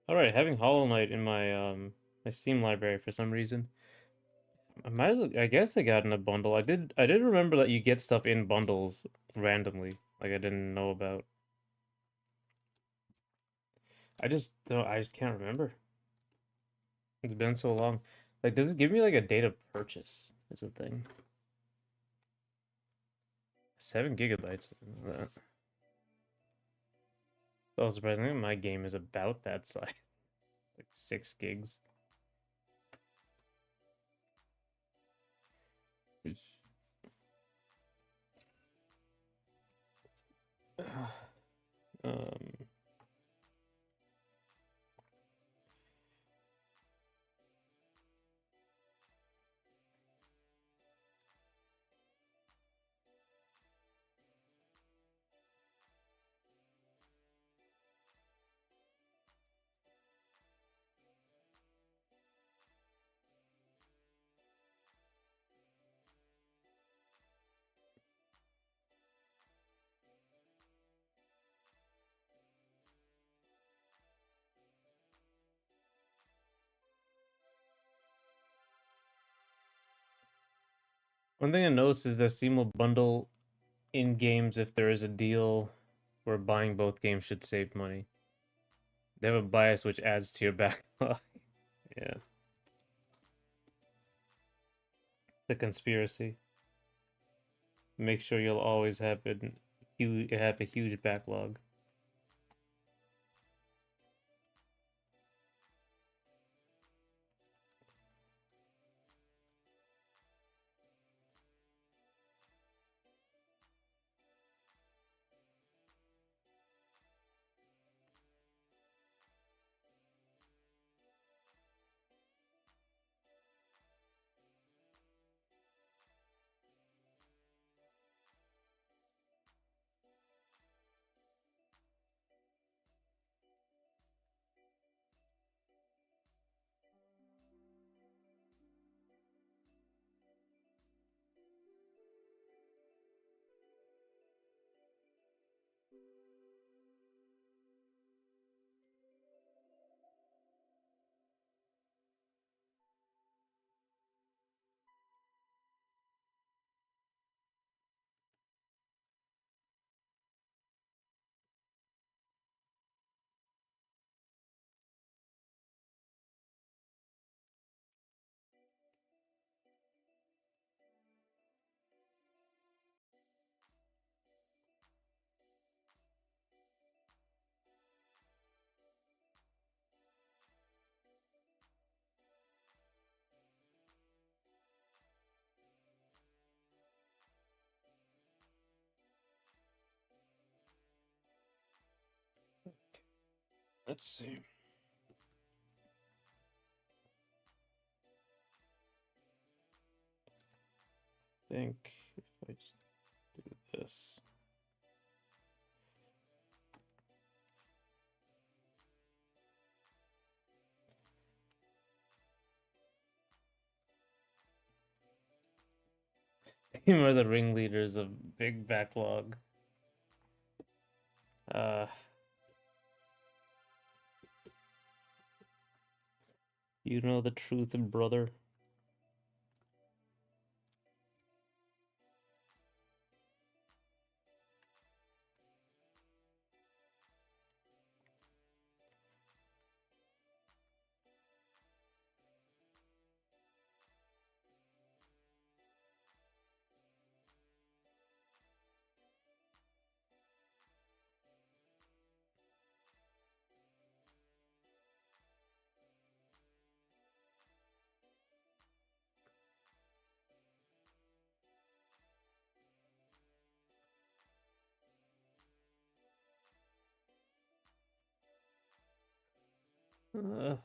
All right, having Hollow Knight in my Steam library for some reason. I guess I got in a bundle. I did remember that you get stuff in bundles randomly. Like I didn't know about. I just can't remember. It's been so long. Like, does it give me like a date of purchase? Is a thing. 7 GB. That. Oh, surprisingly, my game is about that size. Like 6 gigs. Um, One thing I noticed is that Steam will bundle in games if there is a deal where buying both games should save money. They have a bias which adds to your backlog. Yeah, the conspiracy. Make sure you'll always have a huge backlog. Let's see. I think if I just do this. Team are the ringleaders of big backlog. You know the truth, brother. Uh,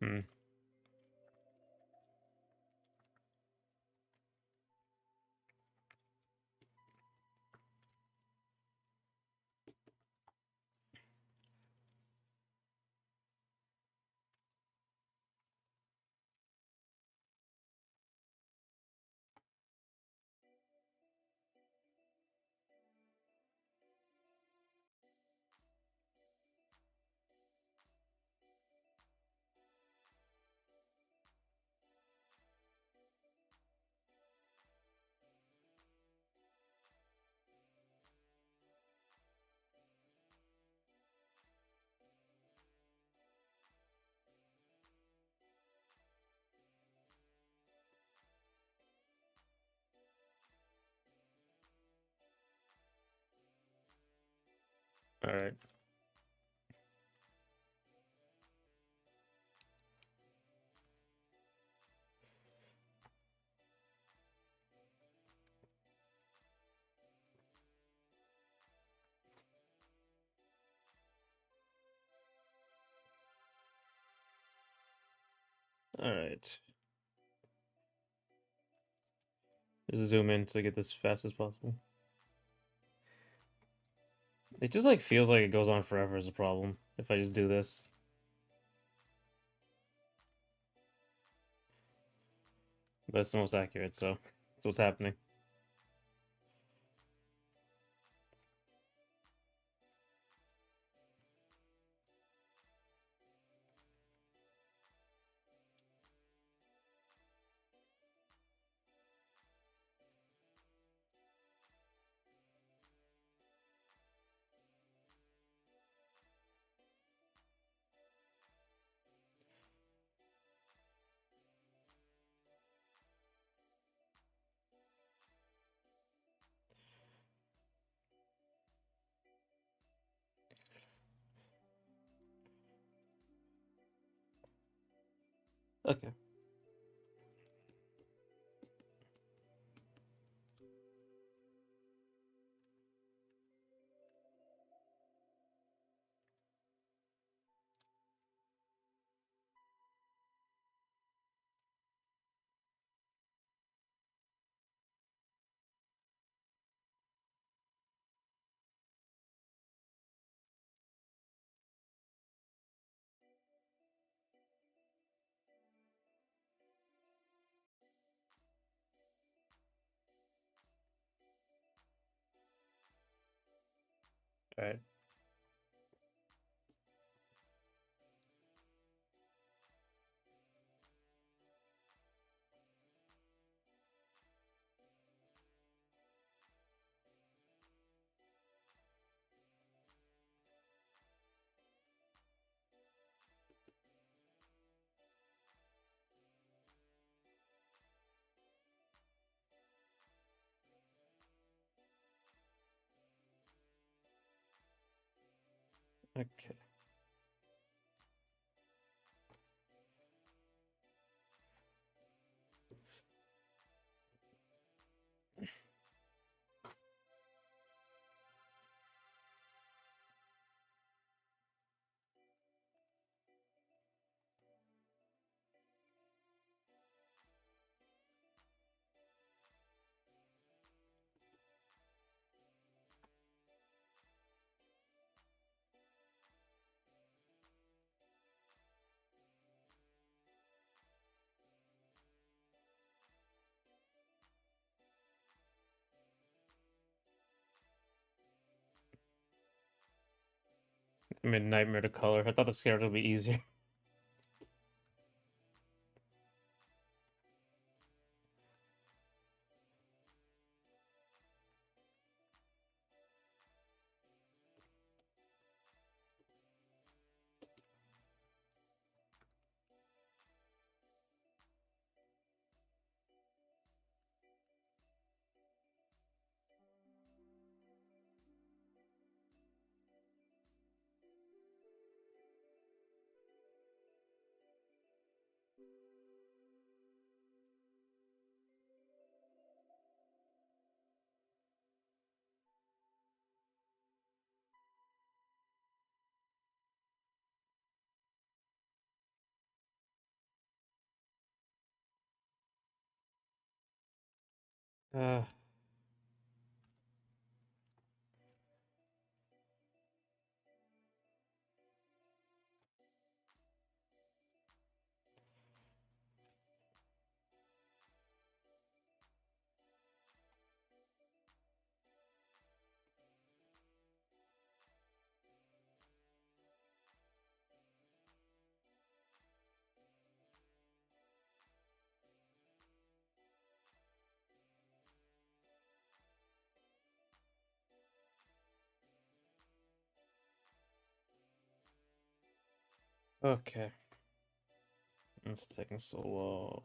hmm. All right. All right. Just zoom in to get this as fast as possible. It just like feels like it goes on forever is a problem if I just do this. But it's the most accurate, so that's what's happening. Okay. All right. Okay. I made Nightmare to color. I thought the scares would be easier. Uh, okay. It's taking so long.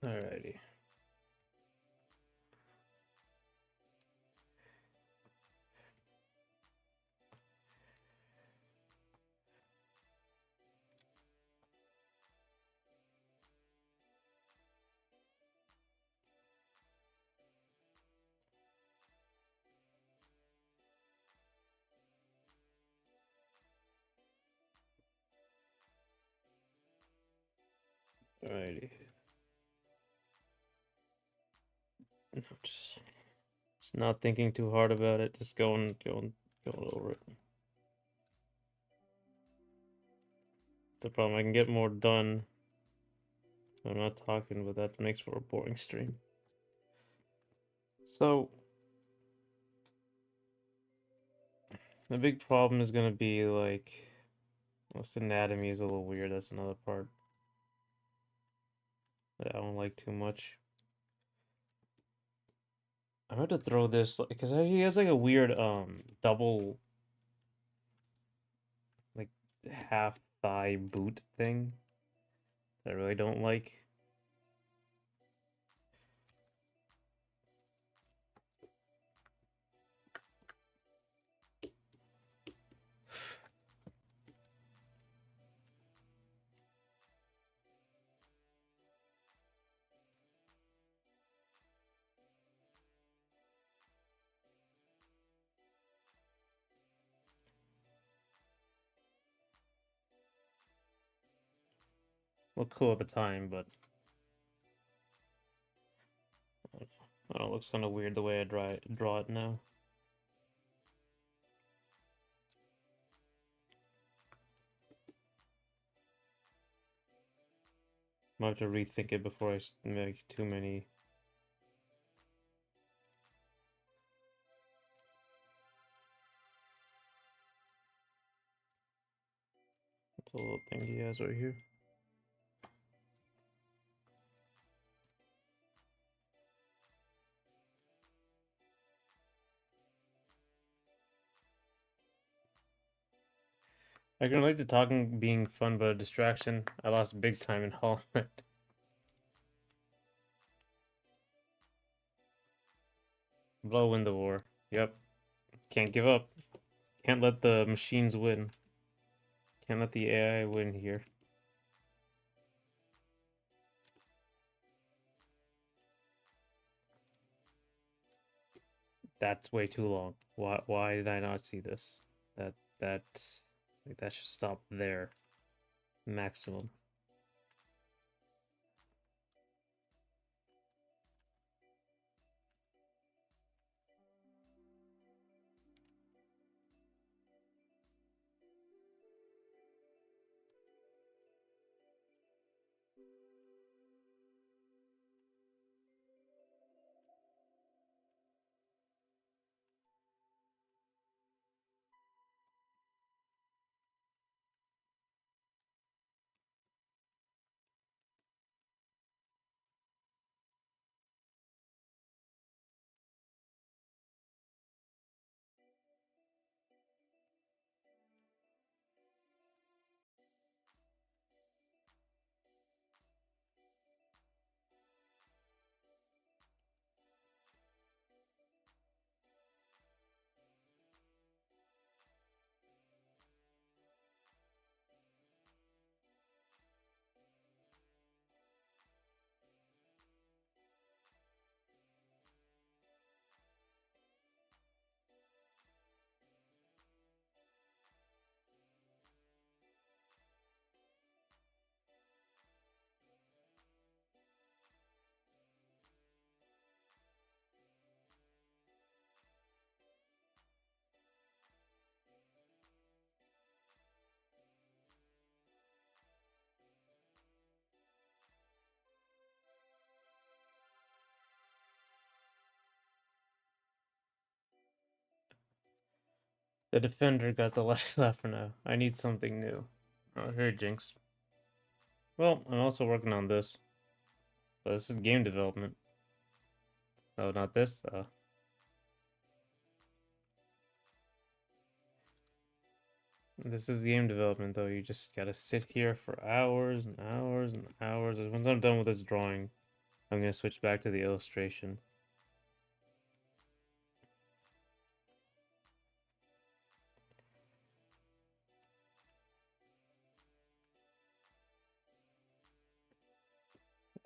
Alrighty. Alrighty. Just not thinking too hard about it. Just going over it. The problem, I can get more done. I'm not talking, but that makes for a boring stream. So the big problem is gonna be like, this anatomy is a little weird. That's another part that I don't like too much. I'm going to throw this because he has like a weird double like half thigh boot thing that I really don't like. Look cool at the time, but I don't know, it looks kind of weird the way I draw it now. Might have to rethink it before I make too many. It's a little thing he has right here. I can relate to talking being fun but a distraction. I lost big time in Hollow Knight. Blow win the war. Yep. Can't give up. Can't let the machines win. Can't let the AI win here. That's way too long. Why did I not see this? That's like that should stop there. Maximum. The defender got the last laugh for now. I need something new. Oh, here, Jinx. Well, I'm also working on this. But this is game development. Oh, not this? This is game development, though. You just gotta sit here for hours and hours and hours. Once I'm done with this drawing, I'm gonna switch back to the illustration.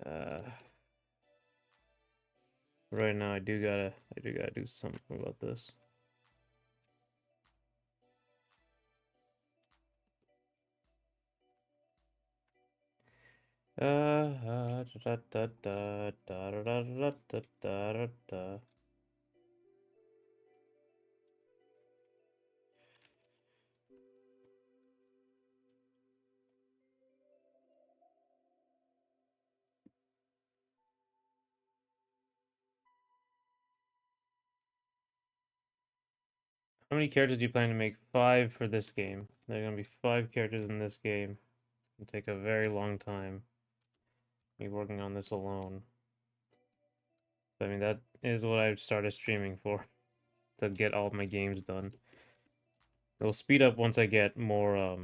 Uh, right now, I do gotta do something about this. Da, da, da, da, da, da, da, da, da, da, da. How many characters do you plan to make? 5 for this game. There are gonna be 5 characters in this game. It'll take a very long time. Me working on this alone. I mean, that is what I started streaming for, to get all of my games done. It'll speed up once I get more,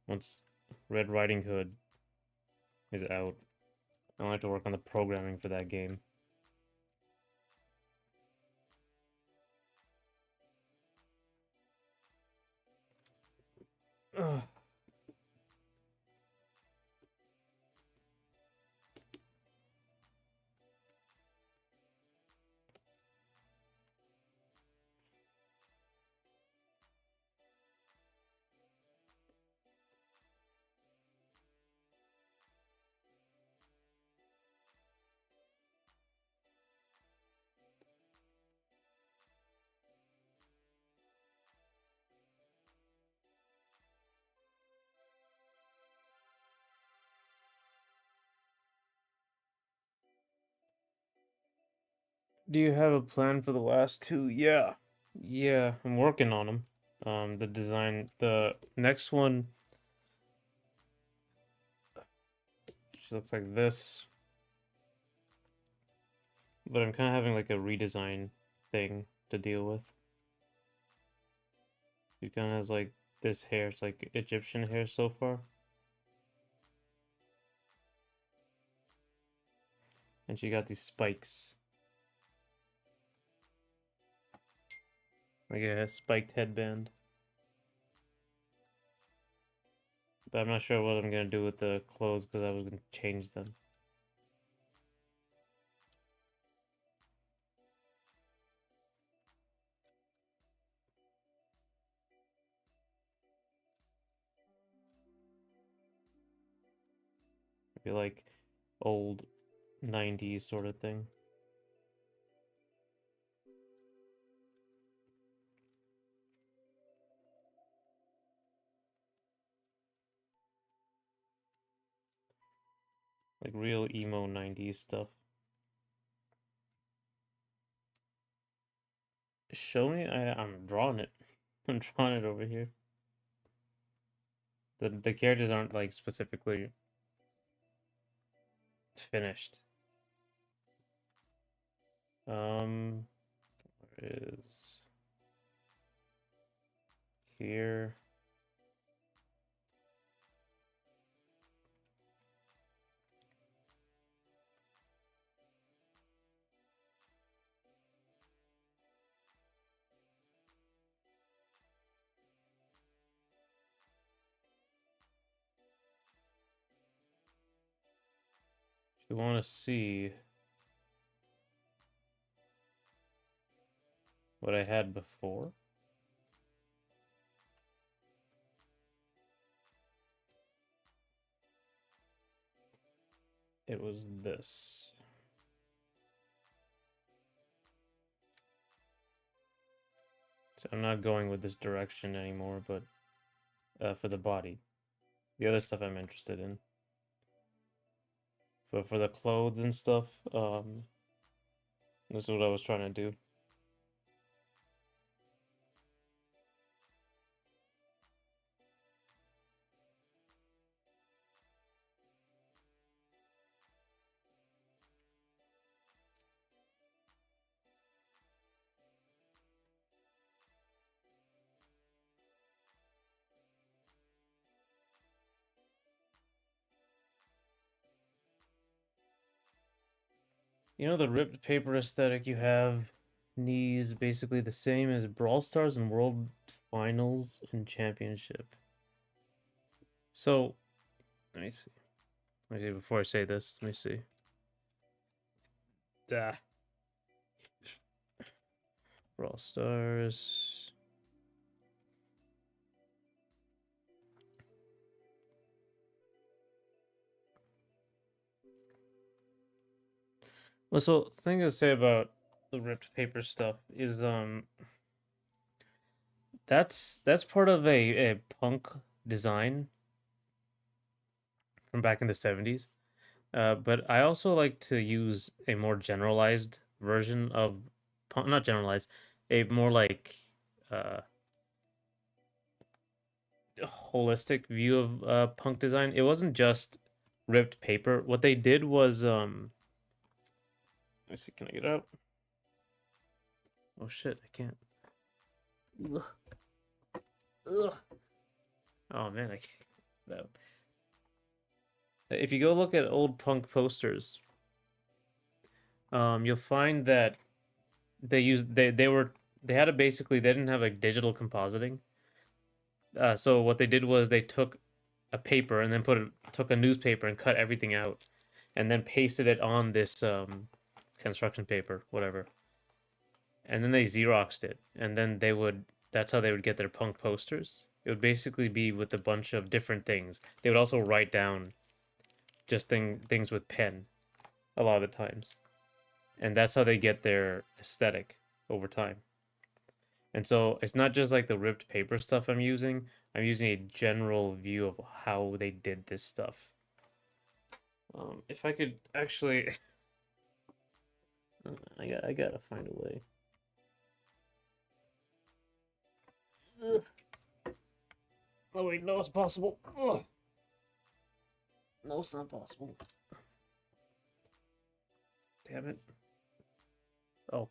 once Red Riding Hood is out. I don't have to work on the programming for that game. Ugh. Do you have a plan for the last 2? Yeah. Yeah, I'm working on them. The next one She looks like this. But I'm kind of having like a redesign thing to deal with. She kind of has like this hair. It's like Egyptian hair so far. And she got these spikes. Like a spiked headband. But I'm not sure what I'm gonna do with the clothes because I was gonna change them. Maybe like old 90s sort of thing. Like real emo 90s stuff. Show me? I'm drawing it. I'm drawing it over here. The characters aren't like specifically finished. Where is here? If you want to see what I had before, it was this. So I'm not going with this direction anymore, but for the body. The other stuff I'm interested in. But for the clothes and stuff, this is what I was trying to do. You know the ripped paper aesthetic you have? Knees basically the same as Brawl Stars and World Finals and Championship. So, let me see. Let me see before I say this. Let me see. Ah. Brawl Stars. Well, so the thing to say about the ripped paper stuff is that's part of a punk design from back in the 70s. But I also like to use a more generalized version of punk, not generalized, a more like uh holistic view of punk design. It wasn't just ripped paper. What they did was let me see, can I get out? Oh shit, I can't. Ugh. Ugh. Oh man, I can't. No. If you go look at old punk posters, you'll find that they had to basically they didn't have like digital compositing. So what they did was they took a paper and then took a newspaper and cut everything out, and then pasted it on this construction paper, whatever. And then they Xeroxed it, and then that's how they would get their punk posters. It would basically be with a bunch of different things. They would also write down just things with pen a lot of the times. And that's how they get their aesthetic over time. And so it's not just like the ripped paper stuff I'm using. I'm using a general view of how they did this stuff. If I could actually, I gotta find a way. Ugh. Oh wait, no, it's possible. Ugh. No, it's not possible. Damn it. Oh.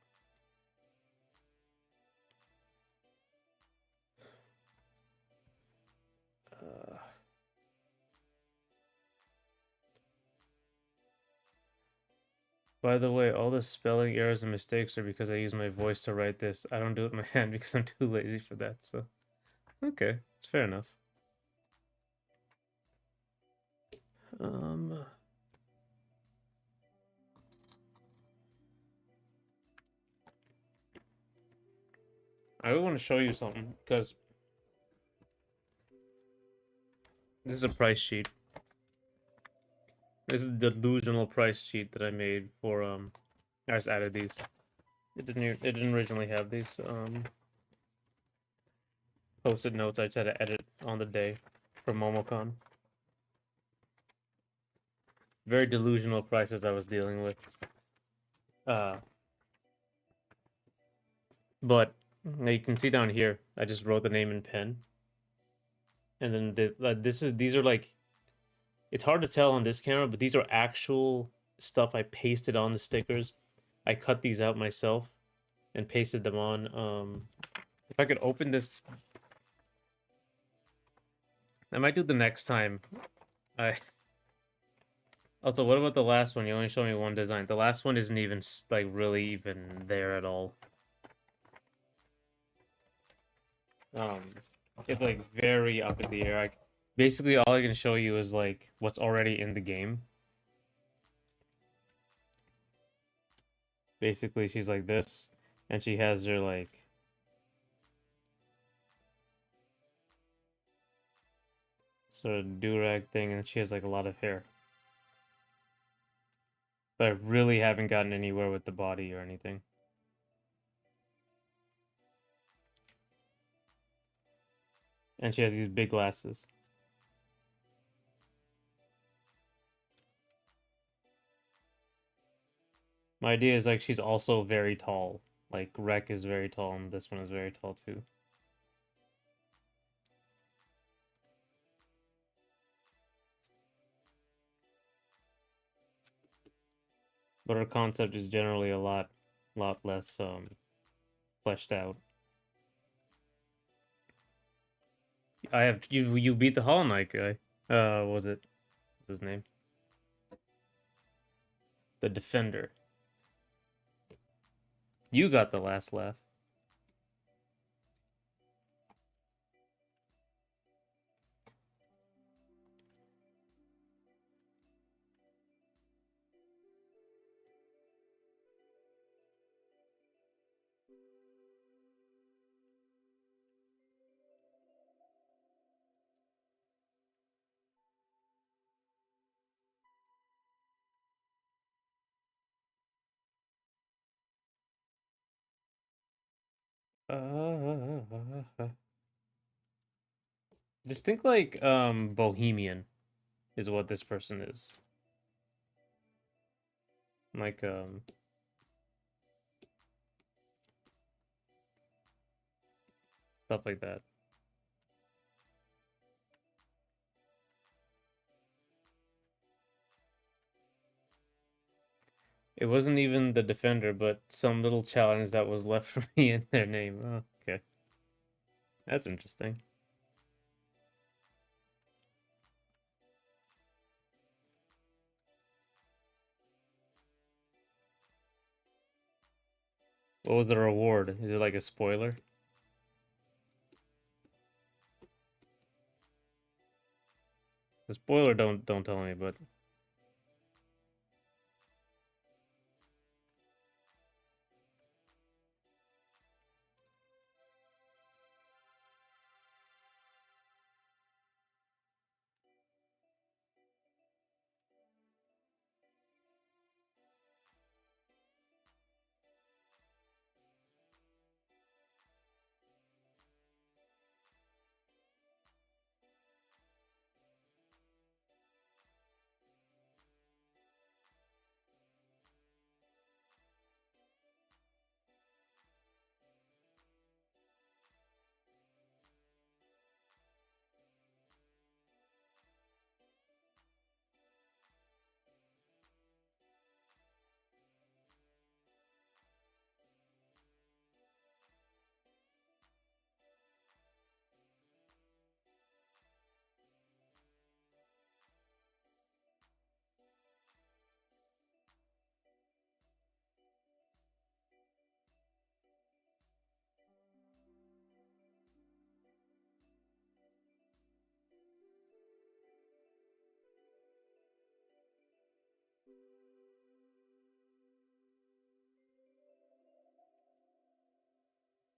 By the way, all the spelling errors and mistakes are because I use my voice to write this. I don't do it with my hand because I'm too lazy for that, so... Okay, it's fair enough. I want to show you something, because this is a price sheet. This is the delusional price sheet that I made for, I just added these. It didn't originally have these, post-it notes I just had to edit on the day for MomoCon. Very delusional prices I was dealing with. But now you can see down here, I just wrote the name in pen. And then these are like, it's hard to tell on this camera, but these are actual stuff I pasted on the stickers. I cut these out myself and pasted them on. If I could open this, I might do the next time. Also, what about the last one? You only showed me one design. The last one isn't even like really even there at all. It's like very up in the air. Basically, all I can show you is like what's already in the game. Basically, she's like this, and she has her like sort of do-rag thing, and she has like a lot of hair. But I really haven't gotten anywhere with the body or anything. And she has these big glasses. My idea is like she's also very tall. Like Wrek is very tall, and this one is very tall too. But her concept is generally a lot less fleshed out. I have you beat the Hollow Knight guy. What was it? What's his name? The Defender. You got the last laugh. Just think like Bohemian is what this person is. Like stuff like that. It wasn't even the Defender, but some little challenge that was left for me in their name. Oh, okay. That's interesting. What was the reward? Is it like a spoiler? The spoiler don't tell me, but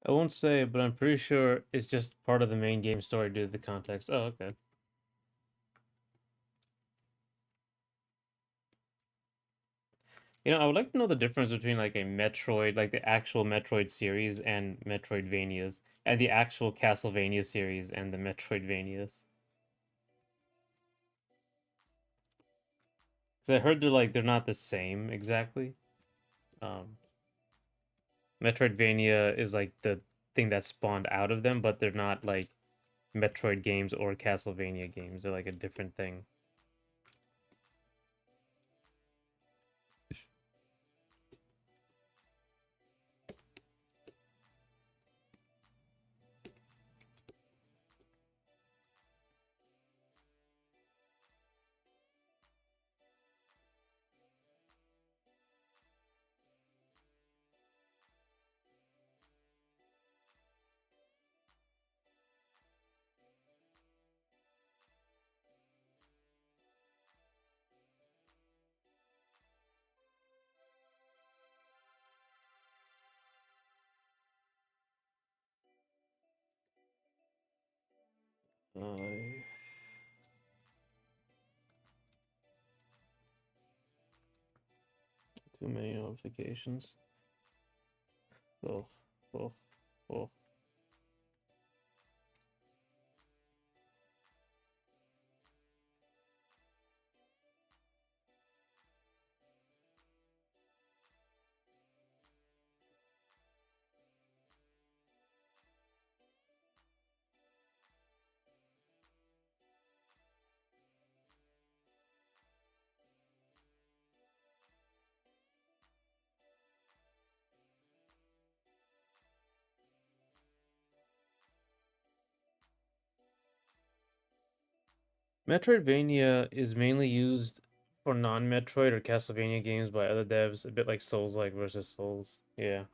I won't say, but I'm pretty sure it's just part of the main game story due to the context. Oh, okay. I would like to know the difference between like a Metroid, like the actual Metroid series and Metroidvanias, and the actual Castlevania series and the Metroidvanias. Because I heard they're not the same exactly. Um, Metroidvania is like the thing that spawned out of them, but they're not like Metroid games or Castlevania games. They're like a different thing. Uh, Too many notifications. Oh, oh, oh. Metroidvania is mainly used for non-Metroid or Castlevania games by other devs, a bit like Souls-like versus Souls. Yeah.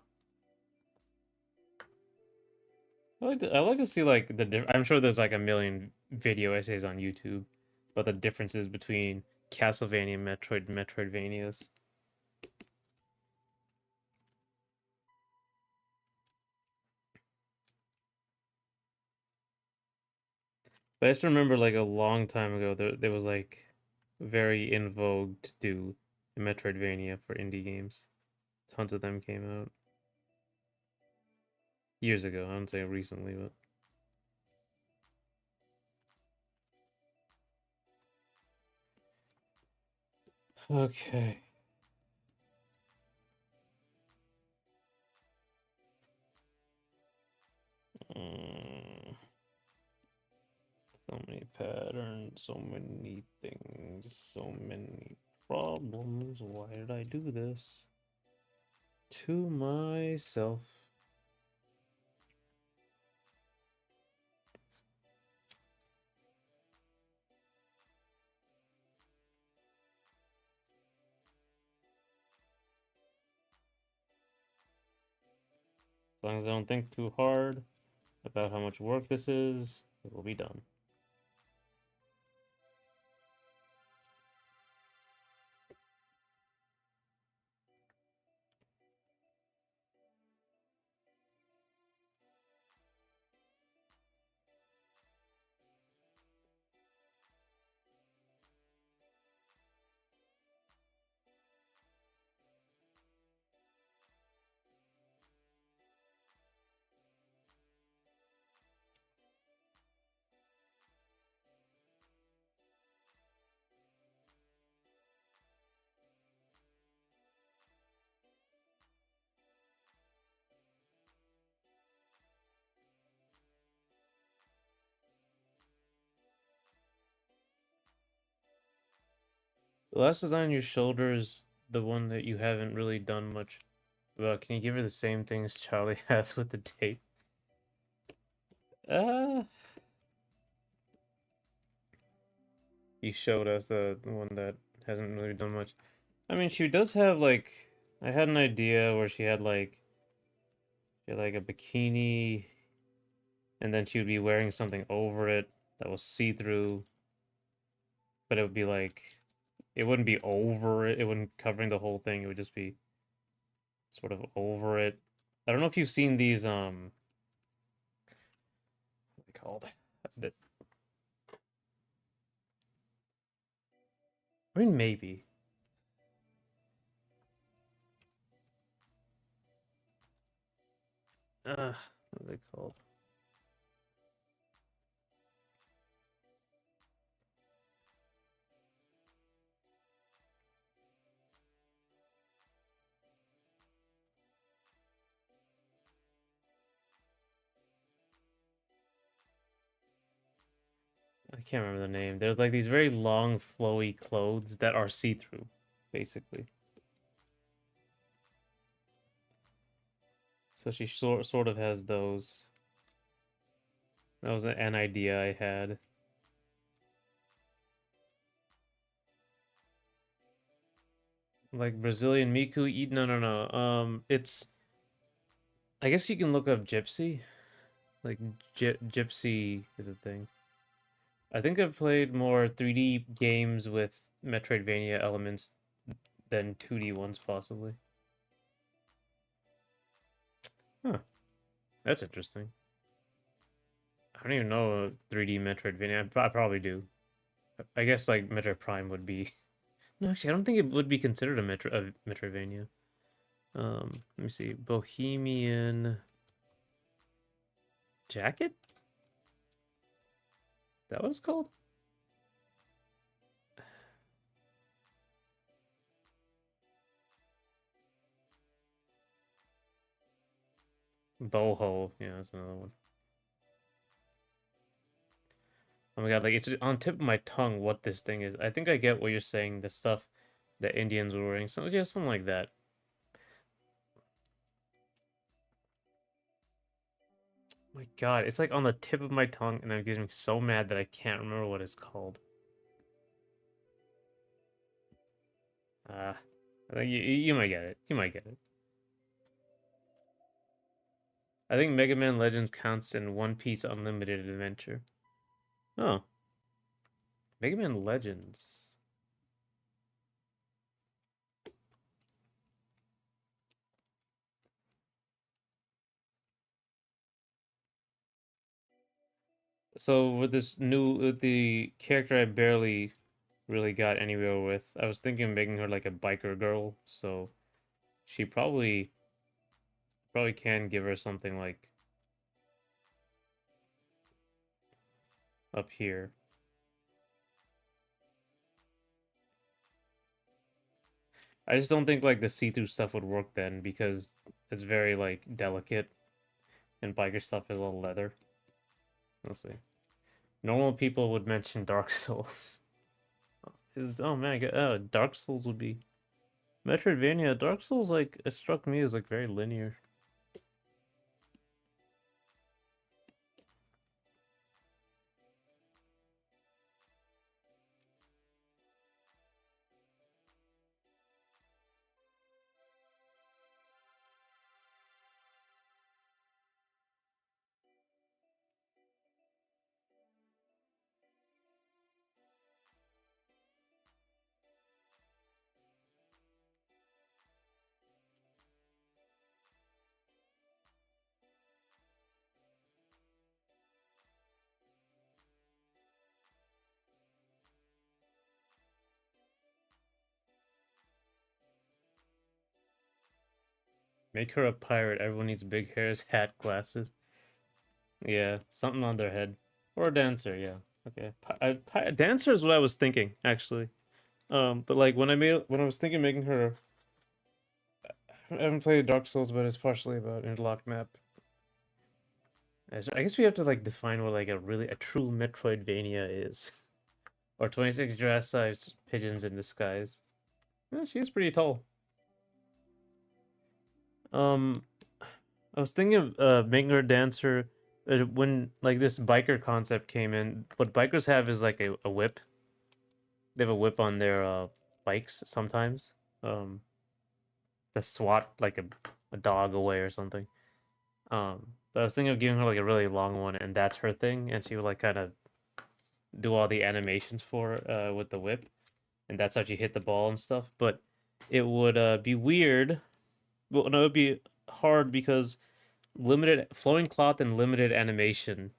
I like to see like I'm sure there's like a million video essays on YouTube, but the differences between Castlevania, Metroidvanias. But I just remember like a long time ago there was like very in vogue to do a Metroidvania for indie games. Tons of them came out years ago. I don't say recently, but okay. Mm, so many patterns, so many things, so many problems. Why did I do this to myself? As long as I don't think too hard about how much work this is, it will be done. The last design on your shoulders, the one that you haven't really done much about. Can you give her the same things Charlie has with the tape? Uh, you showed us the one that hasn't really done much. I mean, she does have like I had an idea where she had like a bikini, and then she would be wearing something over it that was see-through, but it would be like it wouldn't be over it. It wouldn't covering the whole thing. It would just be sort of over it. I don't know if you've seen these. called? I mean, maybe. What are they called? I can't remember the name. There's like these very long, flowy clothes that are see-through, basically. So she sort of has those. That was an idea I had. Like Brazilian Miku eat no. It's I guess you can look up gypsy. Like gypsy is a thing. I think I've played more 3D games with Metroidvania elements than 2D ones possibly. Huh. That's interesting. I don't even know a 3D Metroidvania. I probably do. I guess like Metroid Prime would be. No, actually, I don't think it would be considered a Metroidvania. Let me see. Bohemian Jacket? That what it's called? Boho. Yeah, that's another one. Oh my god, like it's on tip of my tongue what this thing is. I think I get what you're saying. The stuff that Indians were wearing. So yeah, something like that. My god, it's like on the tip of my tongue, and I'm getting so mad that I can't remember what it's called. I think you might get it. You might get it. I think Mega Man Legends counts in One Piece Unlimited Adventure. Oh, Mega Man Legends. So with the character I barely really got anywhere with, I was thinking of making her like a biker girl, so she probably can give her something like up here. I just don't think like the see-through stuff would work then because it's very like delicate and biker stuff is all leather. Let's see. Normal people would mention Dark Souls. Oh man, Dark Souls would be Metroidvania. Dark Souls like it struck me as like very linear. Make her a pirate. Everyone needs big hairs, hat, glasses. Yeah, something on their head. Or a dancer, yeah. Okay. Dancer is what I was thinking, actually. But like when I was thinking making her I haven't played Dark Souls, but it's partially about interlocked map. I guess we have to like define what like a true Metroidvania is. Or 26 dress-sized pigeons in disguise. Yeah, she is pretty tall. Um, I was thinking of making her a dancer when like this biker concept came in. What bikers have is like a whip. They have a whip on their bikes sometimes. Um, to swat like a dog away or something. But I was thinking of giving her like a really long one, and that's her thing, and she would like kind of do all the animations for with the whip, and that's how she hit the ball and stuff. But it would be weird. Well, no, it would be hard because limited flowing cloth and limited animation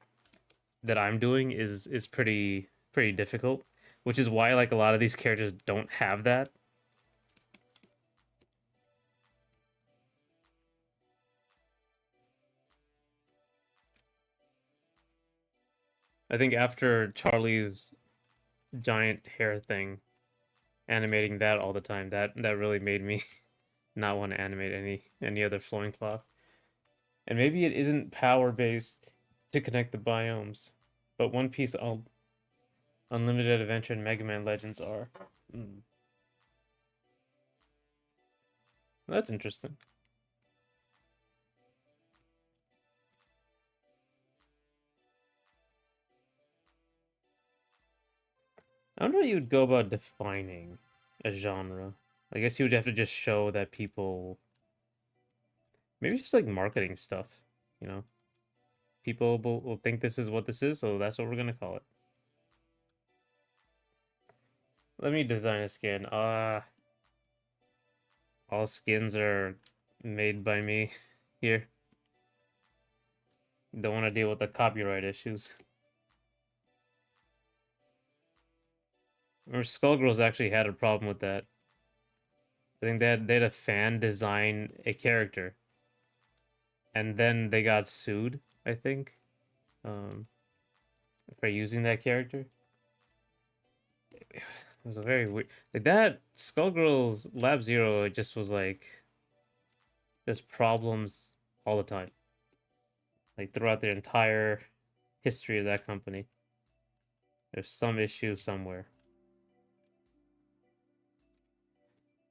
that I'm doing is pretty difficult, which is why like a lot of these characters don't have that. I think after Charlie's giant hair thing, animating that all the time, that really made me not want to animate any other flowing cloth. And maybe it isn't power based to connect the biomes, but One Piece Unlimited Adventure and Mega Man Legends are. Mm, that's interesting. I wonder how you'd go about defining a genre. I guess you would have to just show that people, maybe just like marketing stuff, you know? People will think this is what this is, so that's what we're gonna call it. Let me design a skin. All skins are made by me here. Don't want to deal with the copyright issues. Or Skullgirls actually had a problem with that. I think they had a fan design a character, and then they got sued, I think, um, for using that character. It was a very weird, like that Skullgirls Lab Zero. It just was like just problems all the time, like throughout their entire history of that company. There's some issue somewhere.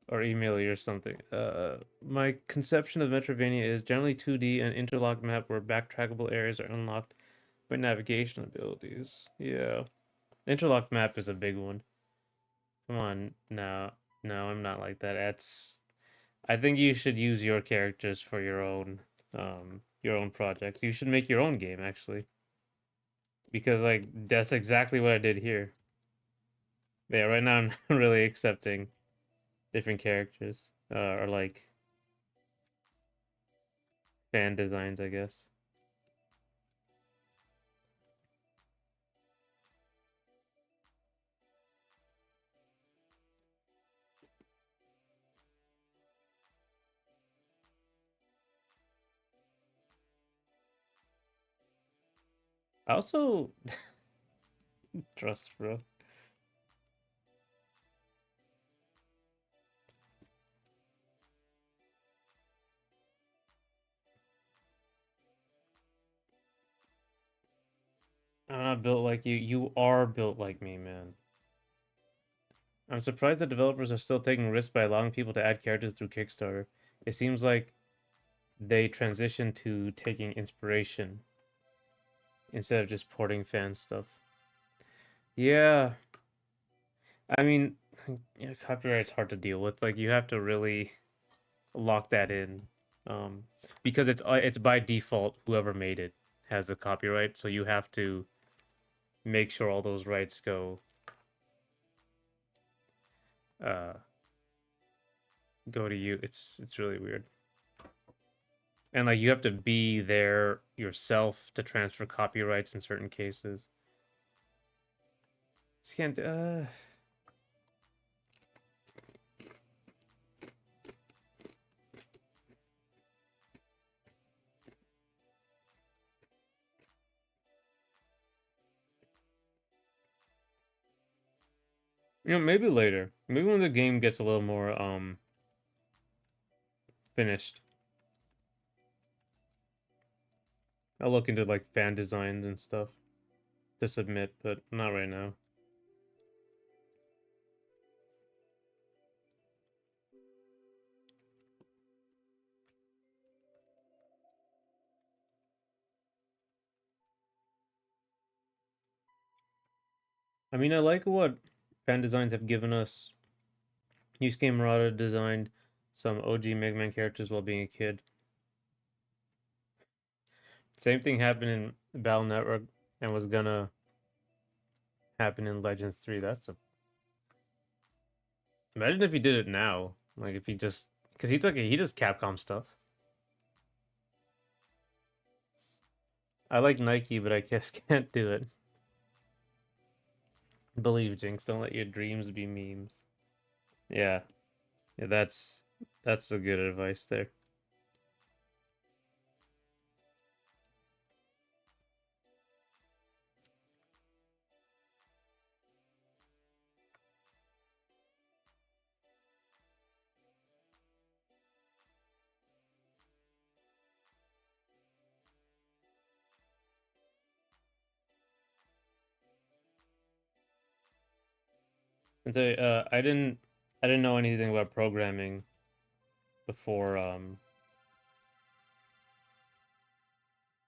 Or email you or something. My conception of Metrovania is generally 2D and interlocked map where backtrackable areas are unlocked by navigation abilities. Yeah. Interlocked map is a big one. Come on, no. No, I'm not like that. I think you should use your characters for your own projects. You should make your own game actually. Because like that's exactly what I did here. Yeah, right now I'm not really accepting different characters. Or like fan designs, I guess. I also trust, bro. I'm not built like you. You are built like me, man. I'm surprised that developers are still taking risks by allowing people to add characters through Kickstarter. It seems like they transitioned to taking inspiration instead of just porting fan stuff. Yeah, I mean, yeah, copyright's hard to deal with. Like you have to really lock that in, um, because it's by default whoever made it has the copyright. So you have to make sure all those rights uh go to you. It's really weird. And like you have to be there yourself to transfer copyrights in certain cases. Just can't maybe later. Maybe when the game gets a little more finished. I'll look into like fan designs and stuff to submit, but not right now. I mean, I like what fan designs have given us. Yusuke Murata designed some OG Mega Man characters while being a kid. Same thing happened in Battle Network and was gonna happen in Legends 3. That's a Imagine if he did it now. Like if he just because he does Capcom stuff. I like Nike, but I guess can't do it. Believe, Jinx. Don't let your dreams be memes. Yeah, yeah, that's a good advice there. And so, I didn't know anything about programming before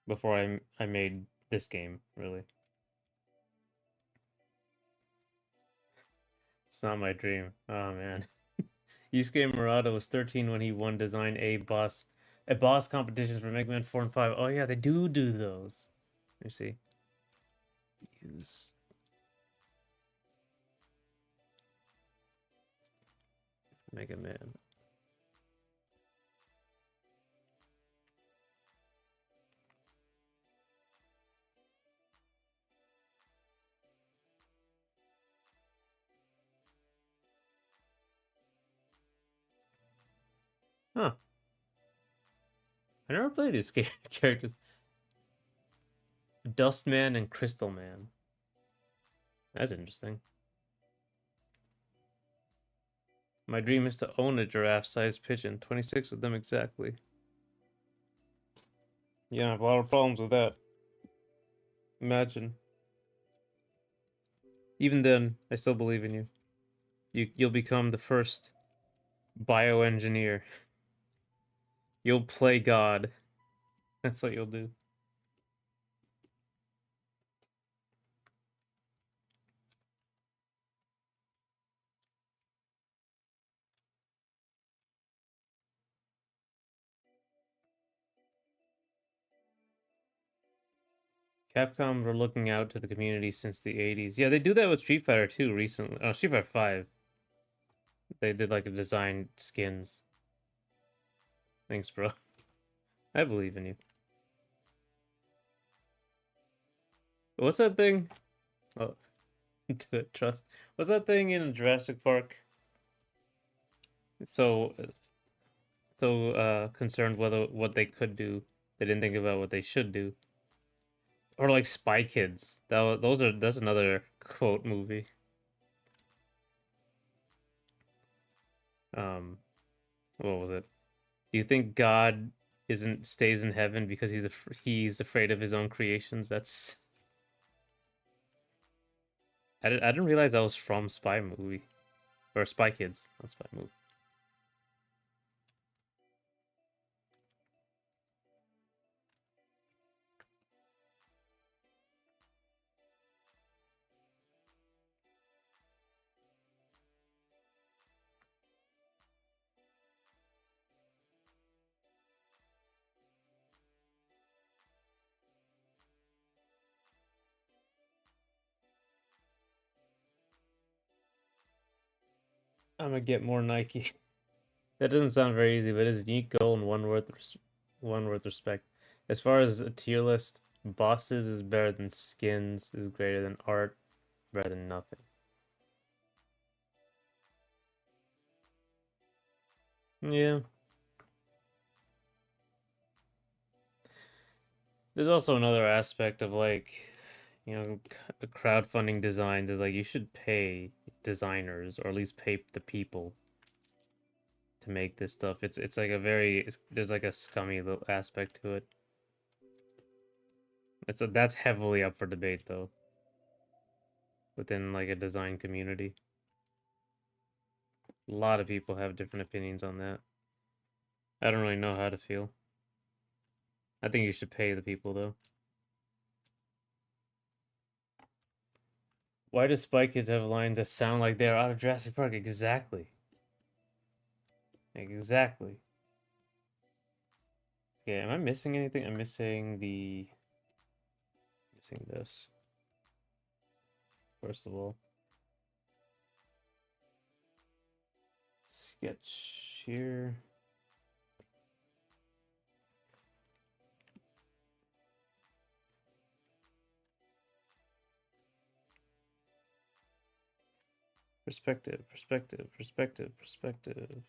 before I made this game, really. It's not my dream. Oh man. Yusuke Murata was 13 when he won Design A boss competitions for Mega Man 4 and 5. Oh yeah, they do those. Let me see. Use Mega Man. Huh. I never played these characters. Dustman and Crystal Man. That's interesting. My dream is to own a giraffe-sized pigeon. 26 of them exactly. Yeah, I have a lot of problems with that. Imagine. Even then, I still believe in you. You'll become the first bioengineer. You'll play God. That's what you'll do. Capcom were looking out to the community since the 80s. Yeah, they do that with Street Fighter 2 recently. Oh, Street Fighter 5. They did like a design skins. Thanks, bro. I believe in you. What's that thing? Oh, trust. What's that thing in Jurassic Park? So, concerned whether what they could do, they didn't think about what they should do. Or like Spy Kids. That's another quote movie. Um, what was it? Do you think God isn't stays in heaven because he's afraid of his own creations? That's I didn't realize that was from Spy Movie or Spy Kids, not Spy Movie. I'm gonna get more Nike. That doesn't sound very easy, but it is a unique goal and one worth respect. As far as a tier list, bosses is better than skins, is greater than art, better than nothing. Yeah. There's also another aspect of like, crowdfunding designs is like you should pay designers or at least pay the people to make this stuff. It's like there's like a scummy little aspect to it. That's heavily up for debate though within like a design community. A lot of people have different opinions on that. I don't really know how to feel. I think you should pay the people though. Why do Spy Kids have lines that sound like they're out of Jurassic Park? Exactly. Exactly. Okay, am I missing anything? I'm missing this. First of all. Sketch here. Perspective, perspective, perspective, perspective.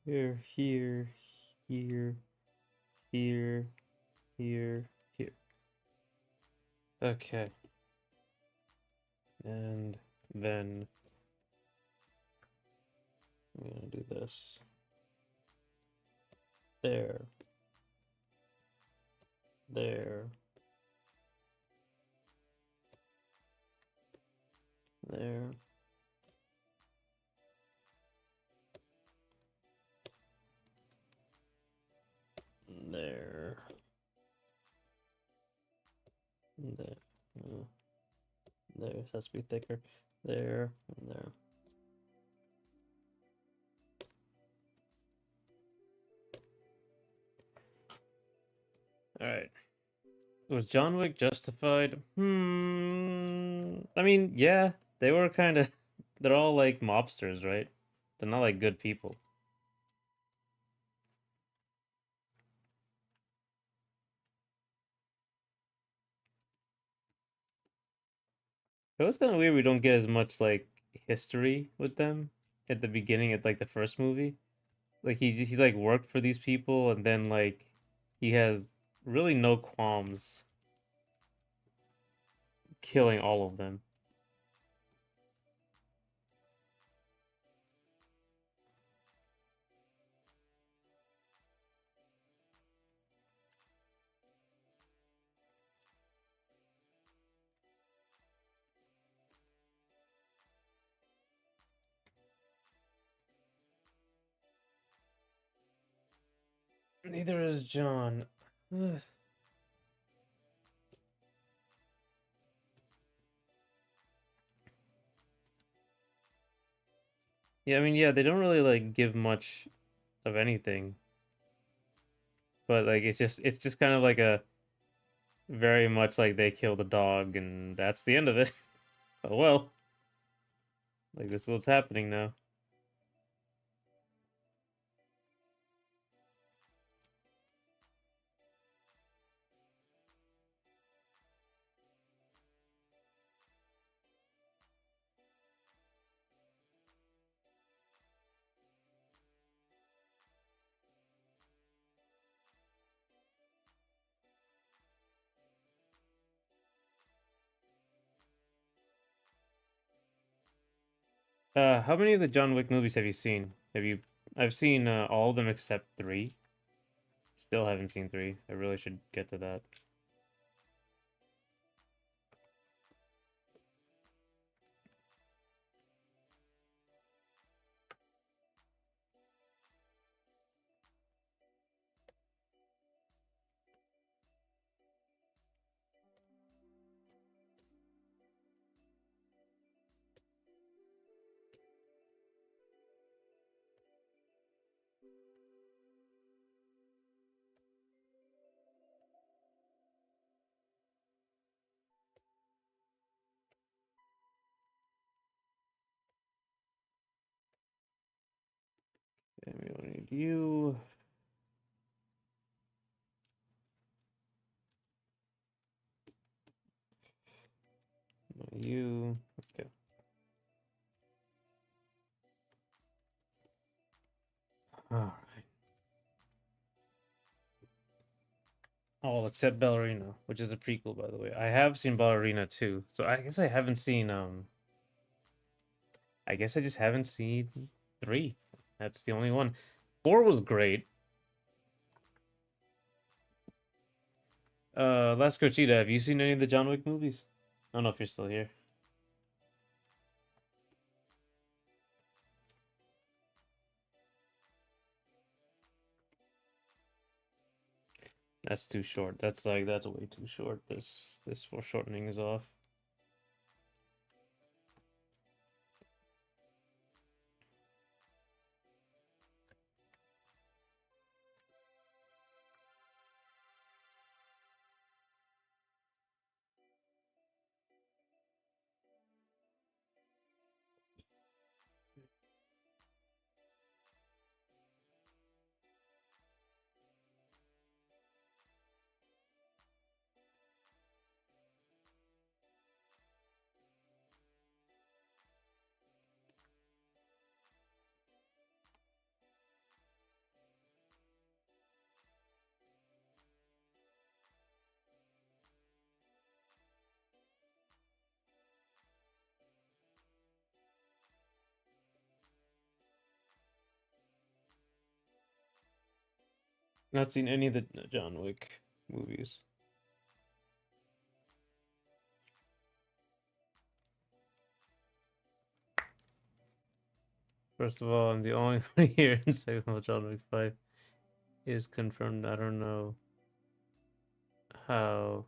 Here, here, here, here, here, here. Okay. And then I'm gonna do this. There. There. There. There. There. There. It has to be thicker. There. And there. Alright. Was John Wick justified? I mean, yeah, they were kind of. They're all like mobsters, right? They're not like good people. It was kind of weird we don't get as much like history with them at the beginning at like the first movie. Like he's like worked for these people and then like he has really no qualms killing all of them. Neither is John. Yeah, I mean, yeah, they don't really like give much of anything, but like it's just kind of like a very much like they kill the dog and that's the end of it. Oh well, like this is what's happening now. How many of the John Wick movies have you seen? Have you? I've seen all of them except three. Still haven't seen three. I really should get to that. Okay, we don't need you. Not you. Okay. All right. All except Ballerina, which is a prequel, by the way. I have seen Ballerina too, so I guess I haven't seen. I guess I just haven't seen three. That's the only one. Four was great. Last Cheetah, have you seen any of the John Wick movies? I don't know if you're still here. That's too short. That's way too short. This foreshortening is off. Not seen any of the John Wick movies. First of all, I'm the only one here in saying about John Wick 5 is confirmed. I don't know how.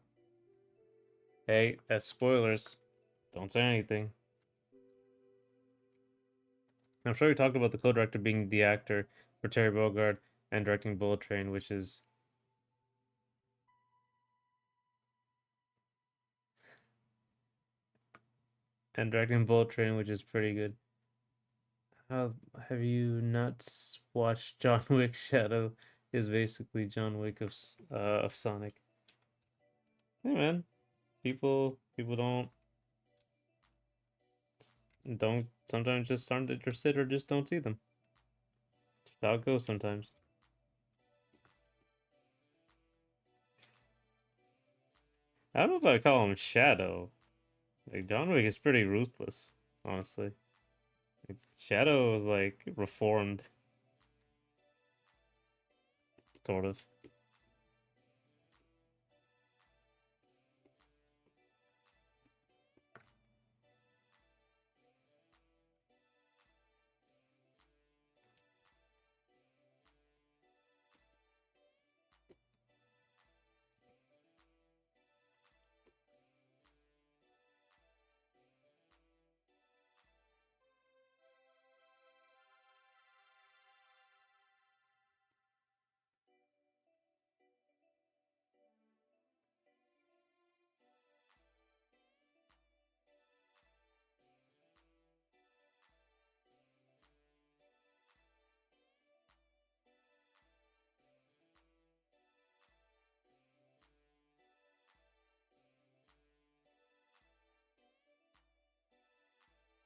Hey, that's spoilers. Don't say anything. I'm sure we talked about the co-director being the actor for Terry Bogard and directing Bullet Train, which is pretty good. How have you not watched John Wick? Shadow is basically John Wick of Sonic. Hey man, people don't sometimes just aren't interested or just don't see them. Just how it goes sometimes. I don't know if I call him Shadow. Like John Wick is pretty ruthless, honestly. Like, Shadow is like reformed, sort of.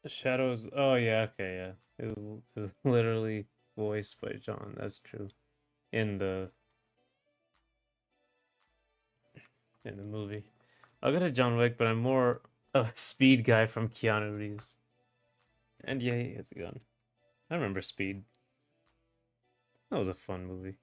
Shadows. Oh yeah, okay, yeah. It was literally voiced by John. That's true. In the movie. I'll go to John Wick, but I'm more of a Speed guy from Keanu Reeves. And yeah, he has a gun. I remember Speed. That was a fun movie.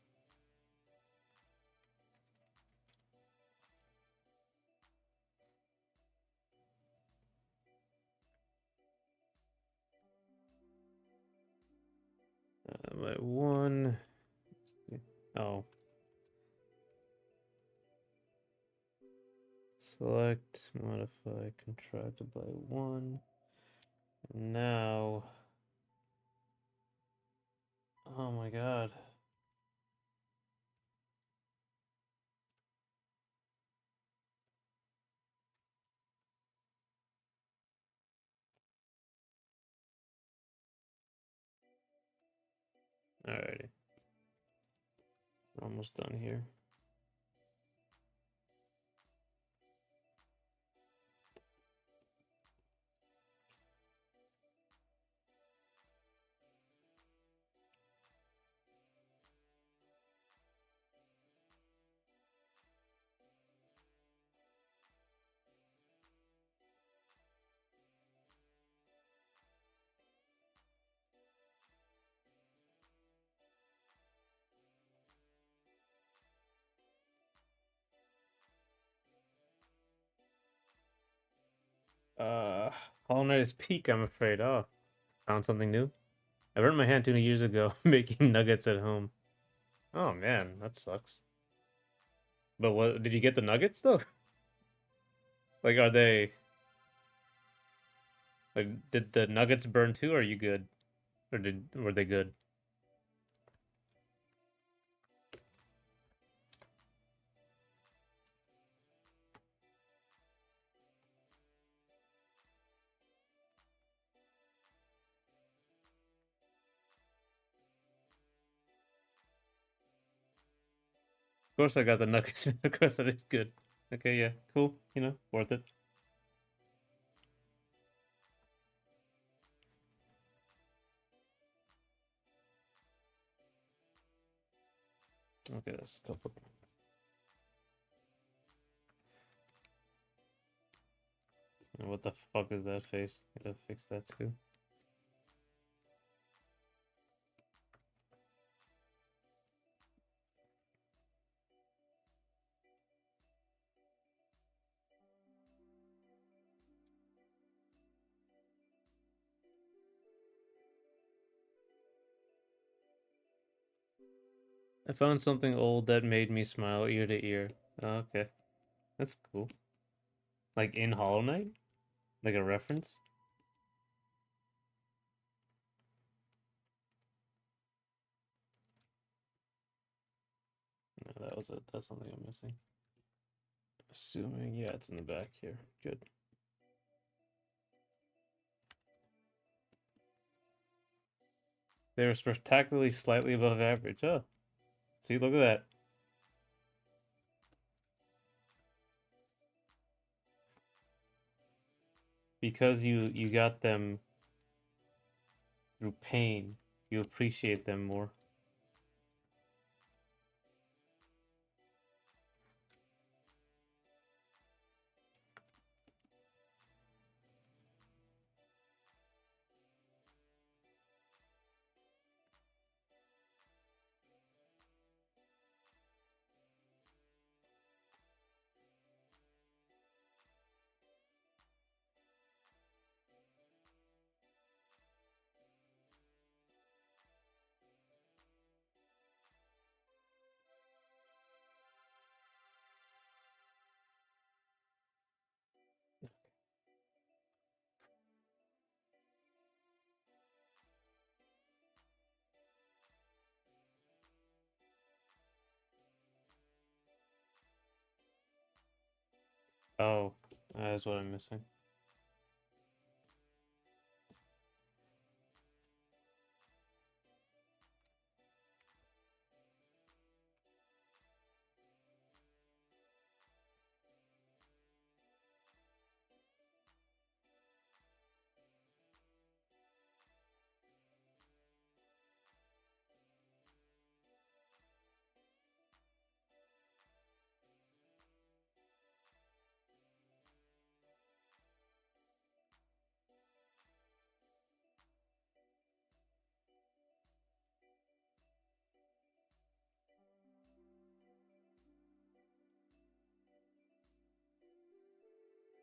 My one. Oh. Select, modify, contracted by one. Now. Oh my god. Alrighty. We're almost done here. Uh, Hollow Knight is peak, I'm afraid. Oh, found something new. I burned my hand 2 years ago making nuggets at home. Oh man, that sucks. But what did you get the nuggets though? Like, are they like did the nuggets burn too? Or are you good? Or were they good? Of course I got the nuggets. Of course that is good. Okay, yeah, cool. You know, worth it. Okay, that's a couple. And what the fuck is that face? Gotta fix that too. I found something old that made me smile ear to ear. Oh, okay, that's cool. Like in Hollow Knight, like a reference. No, that was it. That's something I'm missing. Assuming, yeah, it's in the back here. Good. They were spectacularly slightly above average. Oh, see, look at that. Because you got them through pain, you appreciate them more. Oh, that's what I'm missing.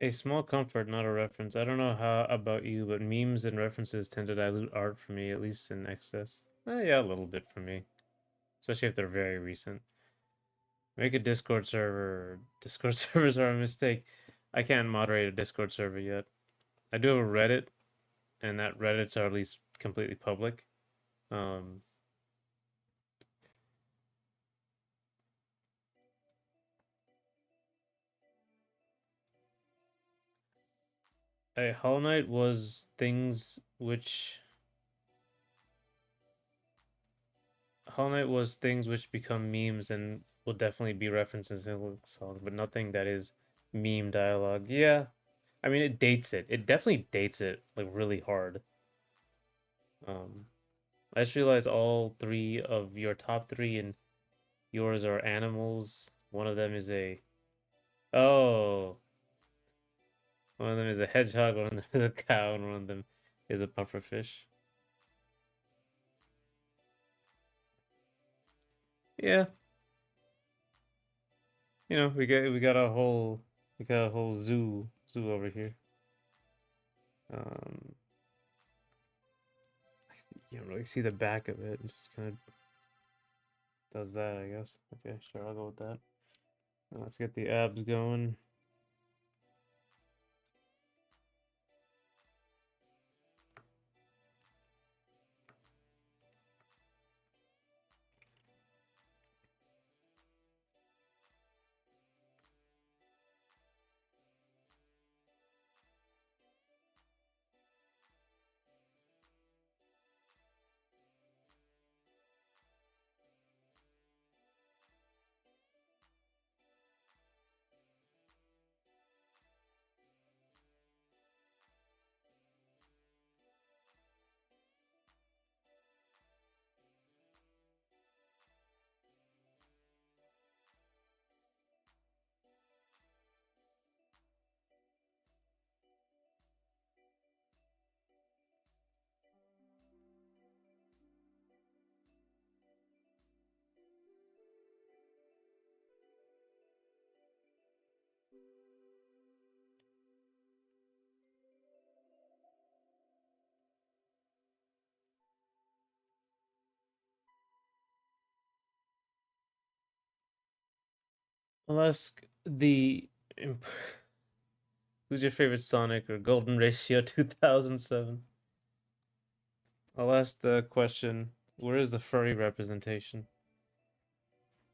A small comfort, not a reference. I don't know how about you, but memes and references tend to dilute art for me, at least in excess. Yeah, a little bit for me, especially if they're very recent. Make a Discord server. Discord servers are a mistake. I can't moderate a Discord server yet. I do have a Reddit, and that Reddits are at least completely public. Um, Hollow Knight was things which Hollow Knight was things which become memes and will definitely be references in the song, but nothing that is meme dialogue. Yeah, I mean it dates it. It definitely dates it like really hard. Um, I just realized all three of your top three and yours are animals. One of them is a oh, one of them is a hedgehog. One of them is a cow, and one of them is a pufferfish. Yeah, you know we got a whole zoo over here. Um, you don't really see the back of it. It just kind of does that, I guess. Okay, sure, I'll go with that. Let's get the abs going. I'll ask the who's your favorite Sonic or Golden Ratio 2007? I'll ask the question, where is the furry representation?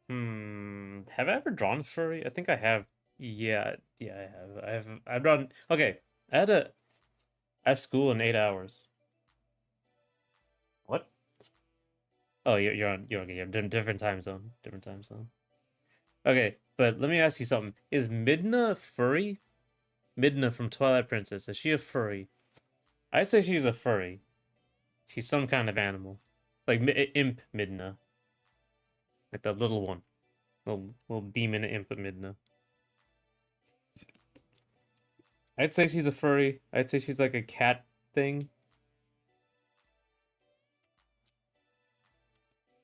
Have I ever drawn furry? I think I have. Yeah, I have. I've drawn. Okay, I had a I have school in 8 hours. What? Oh, you're okay. You're different time zone. Different time zone. Okay, but let me ask you something. Is Midna furry? Midna from Twilight Princess, is she a furry? I'd say she's a furry. She's some kind of animal. Like Imp Midna. Like the little one. Little demon imp Midna. I'd say she's a furry. I'd say she's like a cat thing.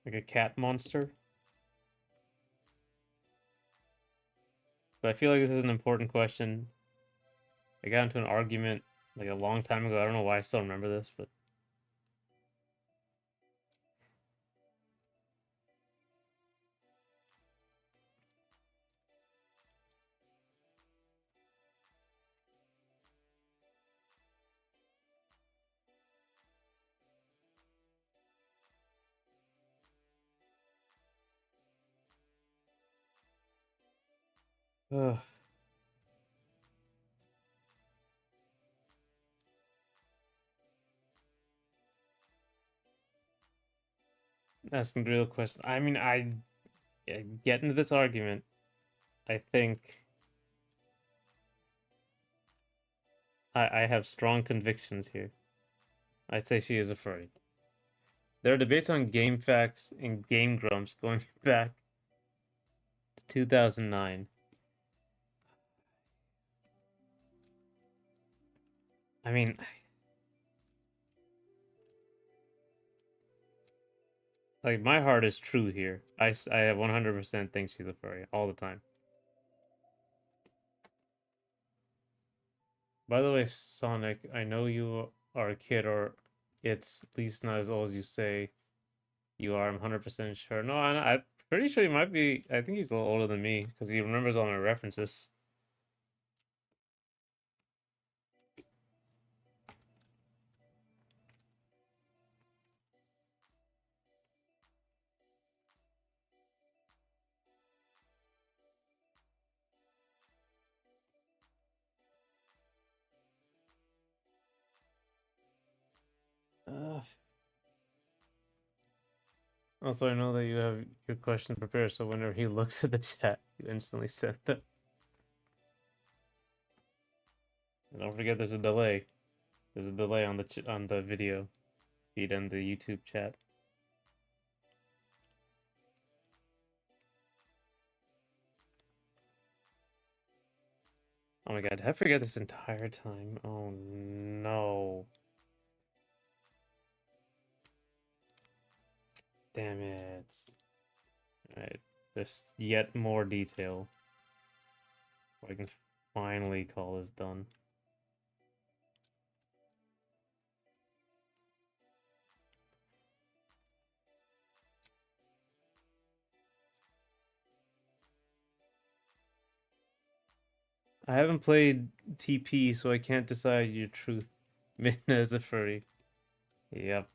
Like a cat monster. But I feel like this is an important question. I got into an argument like a long time ago. I don't know why I still remember this, but ugh. That's the real question. I mean, I get into this argument. I think I have strong convictions here. I'd say she is a furry. There are debates on Game Facts and Game Grumps going back to 2009. I mean, like my heart is true here. I 100% think she's a furry all the time. By the way, Sonic, I know you are a kid, or it's at least not as old as you say you are. I'm 100% sure. No, I'm pretty sure he might be. I think he's a little older than me because he remembers all my references. Uh, Also, I know that you have your question prepared, so whenever he looks at the chat, you instantly send them. And don't forget, there's a delay. There's a delay on the video feed and the YouTube chat. Oh my god, did I forget this entire time? Oh no. Damn it. Alright, there's yet more detail. I can finally call this done. I haven't played TP, so I can't decide your truth. Midna is a furry. Yep.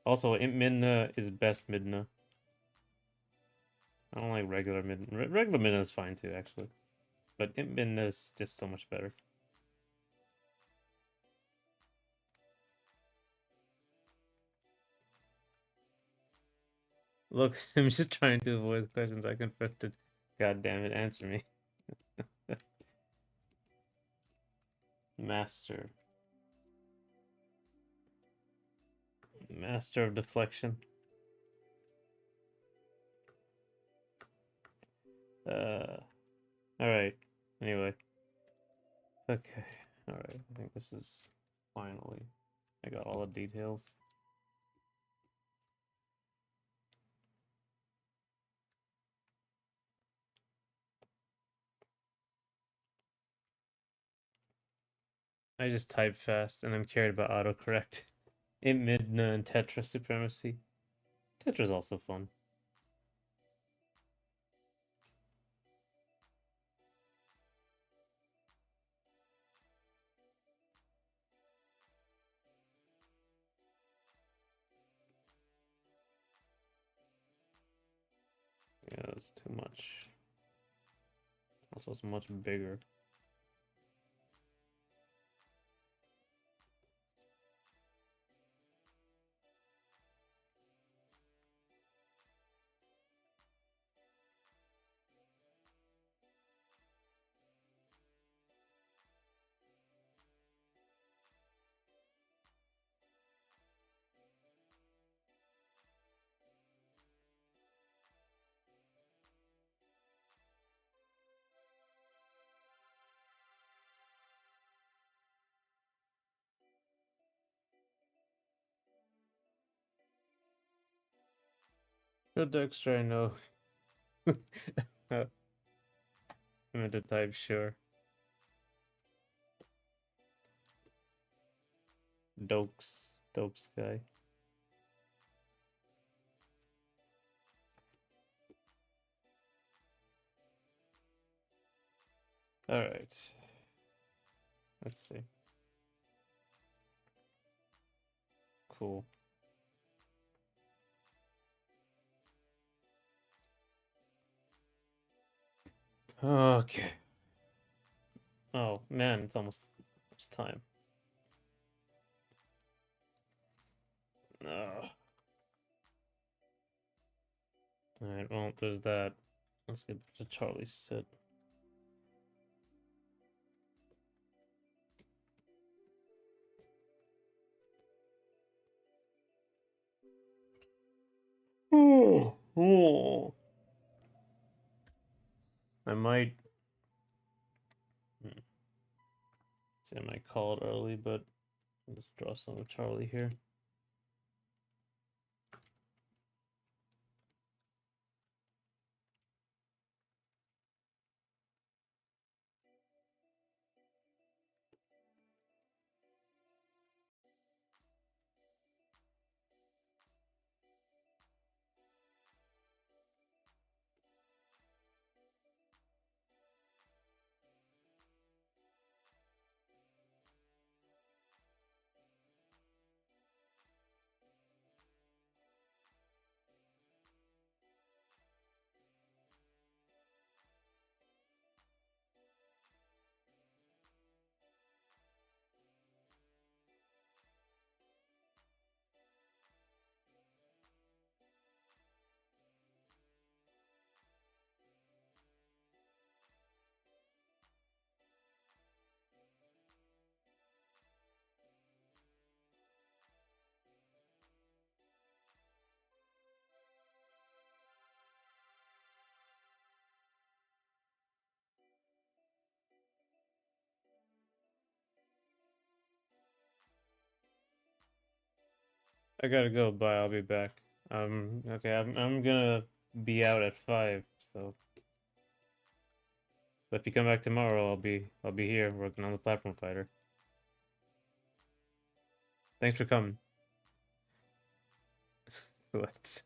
Also, Midna is best Midna. I don't like regular Midna. Regular Midna is fine too, actually. But Midna is just so much better. Look, I'm just trying to avoid questions I confronted. God damn it, answer me. Master. Master of deflection. Alright. Anyway. Okay. Alright. I think this is finally. I got all the details. I just type fast and I'm carried by autocorrect. In Midna and Tetra supremacy. Tetra's also fun. Yeah, that's too much. Also, it's much bigger. Good Dexter, I know. I meant to type sure. Dokes. Dokes guy. Alright. Let's see. Cool. Okay. Oh, man, it's almost time. Alright, well, there's that. Let's get to Charlie's sit. Oh. I might. See, I might call it early, but let's draw some of Charlie here. I gotta go. Bye. I'll be back. Okay. I'm gonna be out at 5. So, but if you come back tomorrow, I'll be here working on the platform fighter. Thanks for coming. What?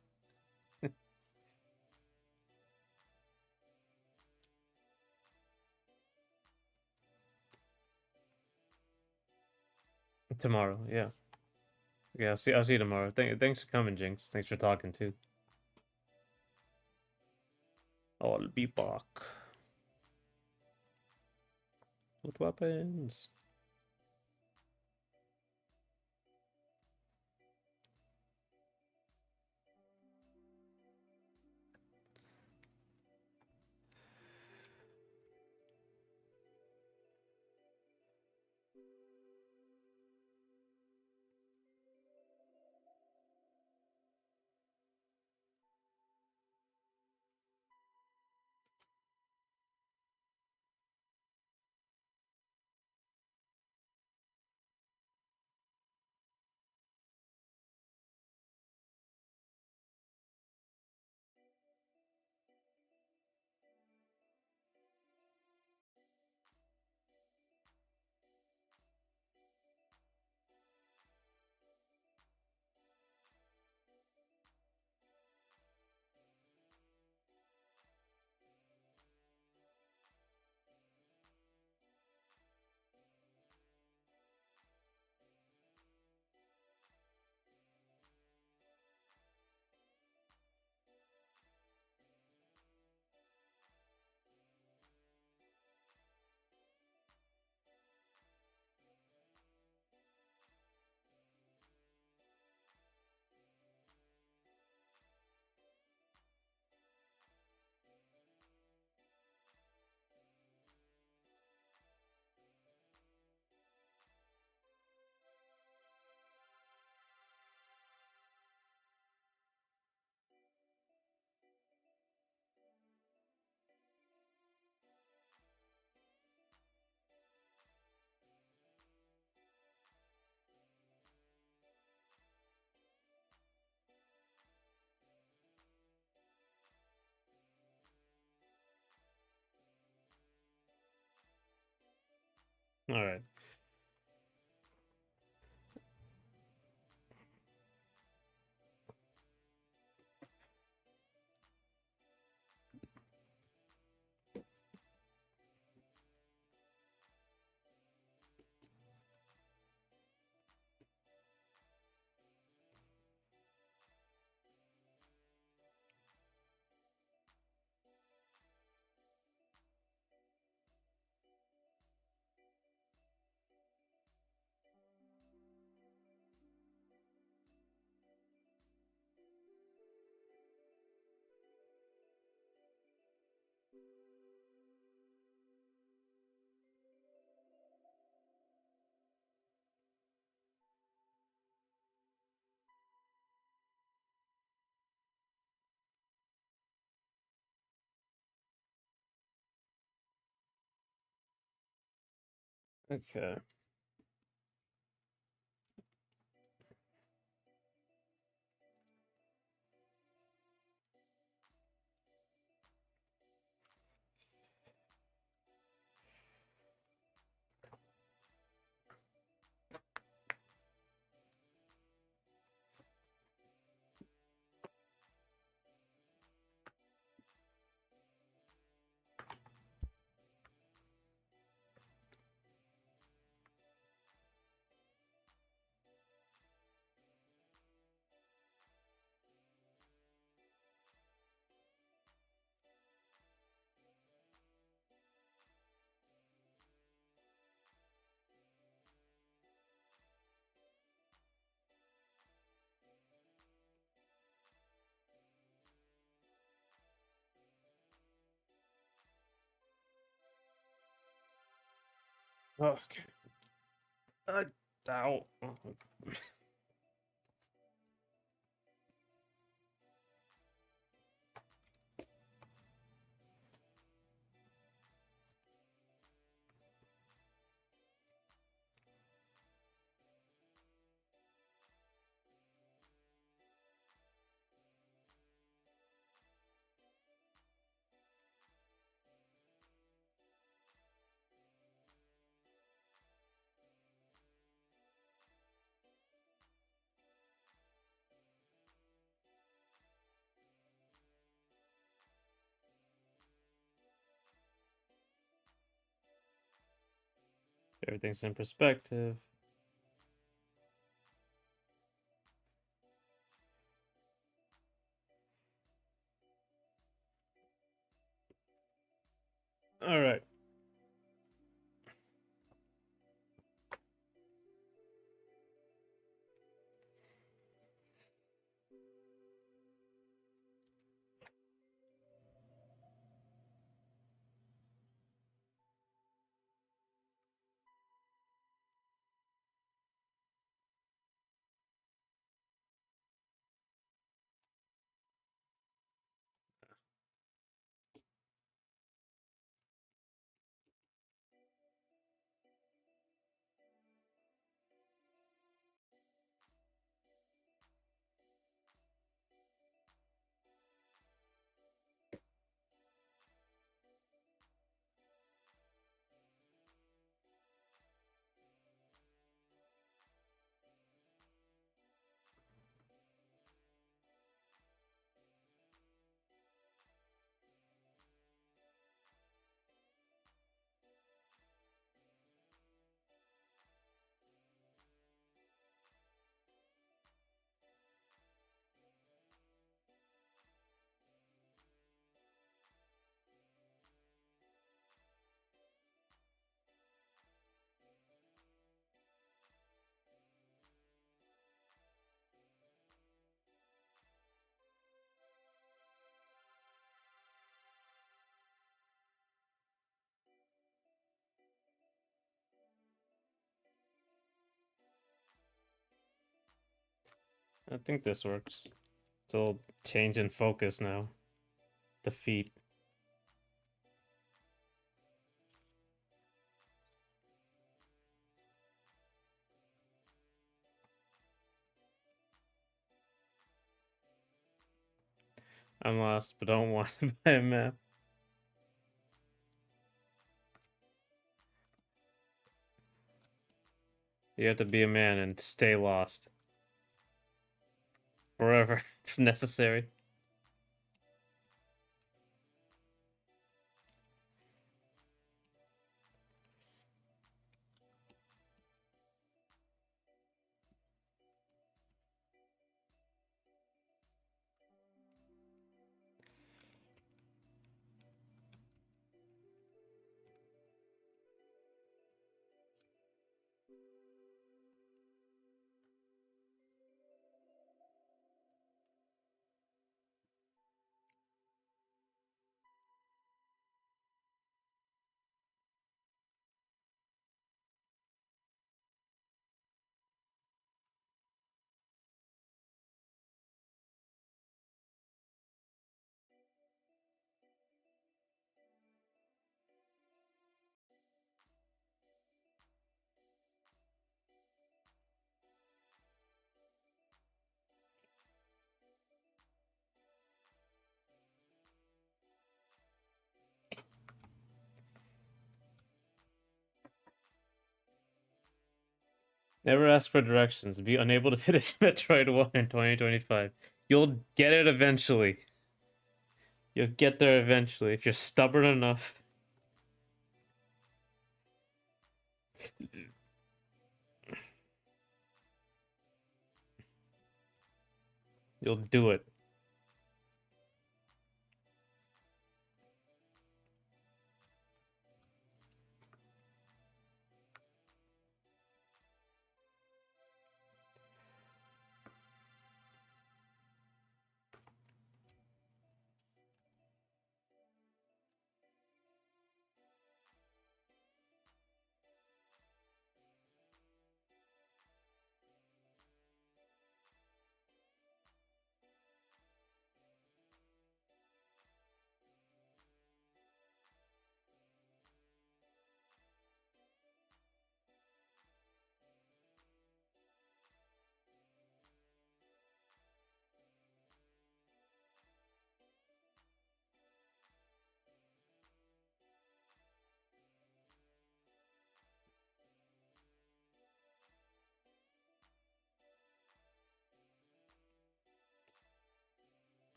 Tomorrow, yeah. Yeah, I'll see you tomorrow. Thanks for coming, Jinx. Thanks for talking too. I'll be back with weapons. All right. Okay. Okay. Ow. Everything's in perspective. All right. I think this works. So change in focus now. Defeat. I'm lost, but don't want to buy a map. You have to be a man and stay lost. Forever, if necessary. Never ask for directions. Be unable to finish Metroid 1 in 2025. You'll get it eventually. You'll get there eventually if you're stubborn enough. You'll do it.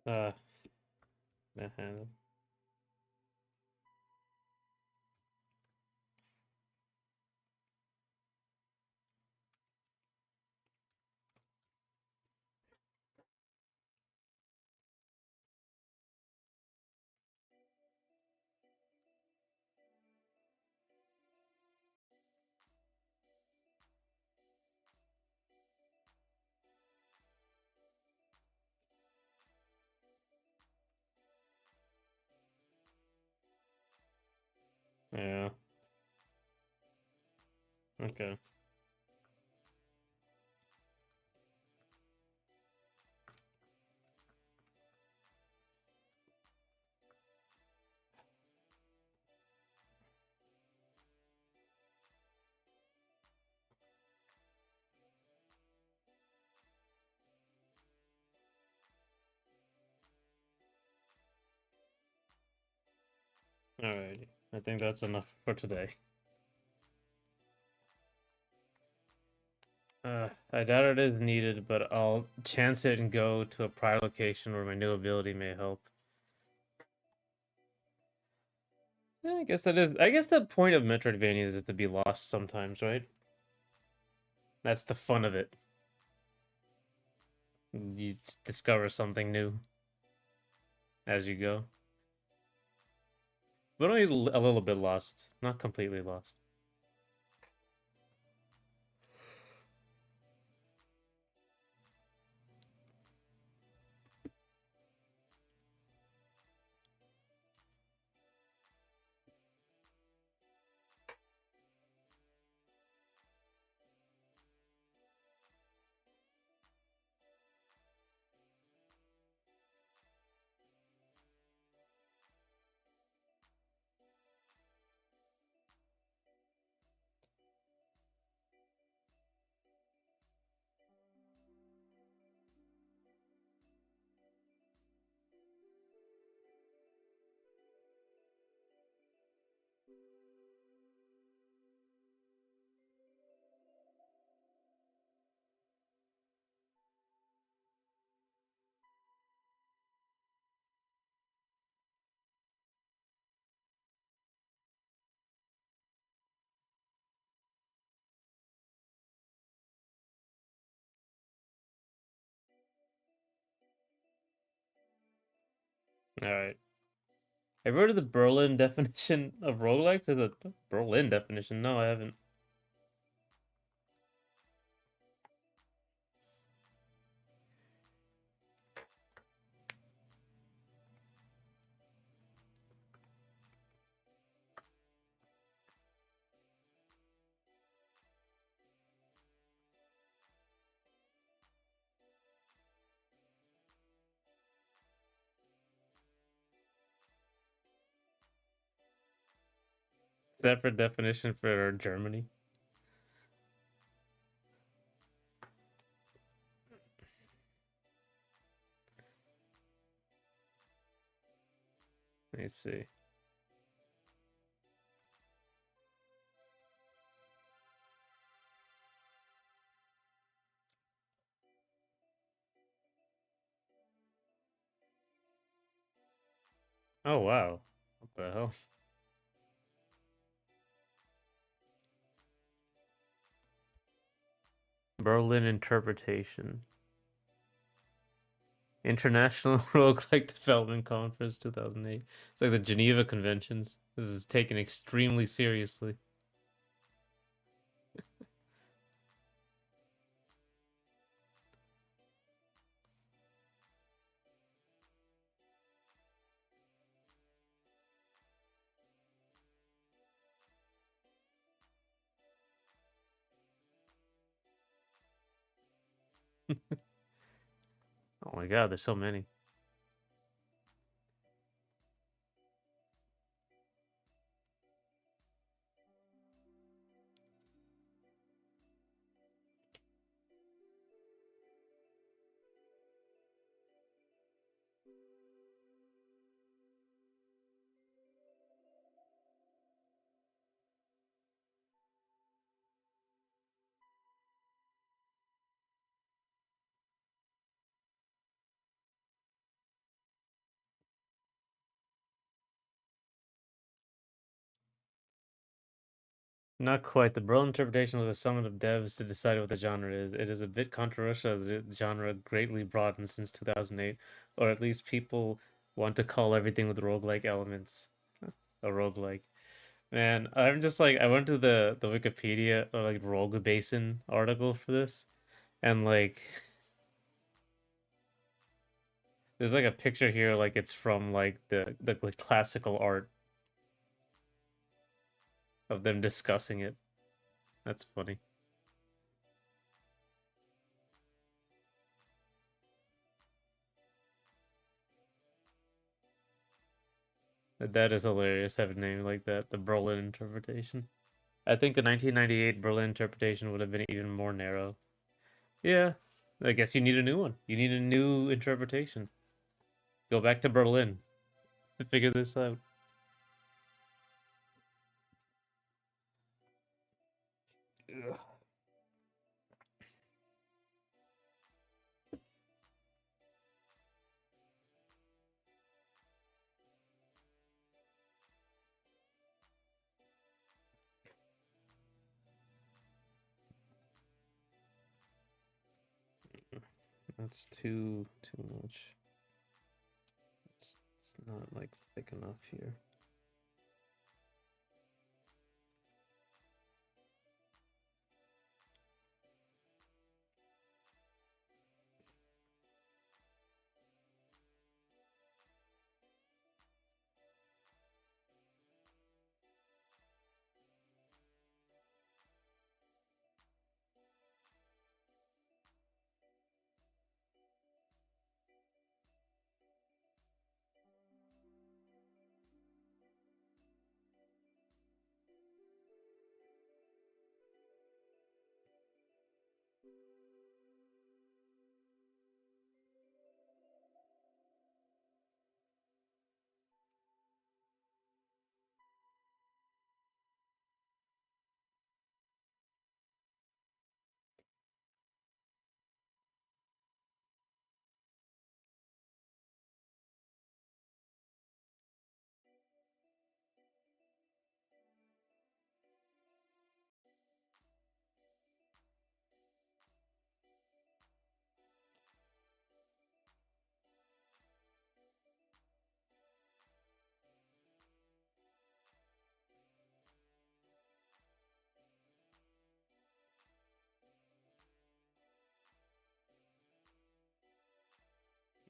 Uh, man. Yeah. Okay. Alrighty. I think that's enough for today. I doubt it is needed, but I'll chance it and go to a prior location where my new ability may help. Yeah, I guess that is. I guess the point of Metroidvania is to be lost sometimes, right? That's the fun of it. You discover something new as you go. But only a little bit lost, not completely lost. All right. Have you heard of the Berlin definition of roguelikes? There's a Berlin definition. No, I haven't. Separate definition for Germany. Let me see. Oh wow. What the hell? Berlin interpretation. International Roguelike Development Conference 2008. It's like the Geneva Conventions. This is taken extremely seriously. Oh my god, there's so many. Not quite. The broad interpretation was a summit of devs to decide what the genre is. It is a bit controversial as the genre greatly broadened since 2008, or at least people want to call everything with roguelike elements a roguelike. Man, I'm just like I went to the Wikipedia or like Rogue Basin article for this, and like there's like a picture here like it's from like the like, classical art of them discussing it. That's funny. That is hilarious having a name like that, the Berlin interpretation. I think the 1998 Berlin interpretation would have been even more narrow. Yeah, I guess you need a new one. You need a new interpretation. Go back to Berlin to figure this out. Ugh, that's too much. It's not like thick enough here.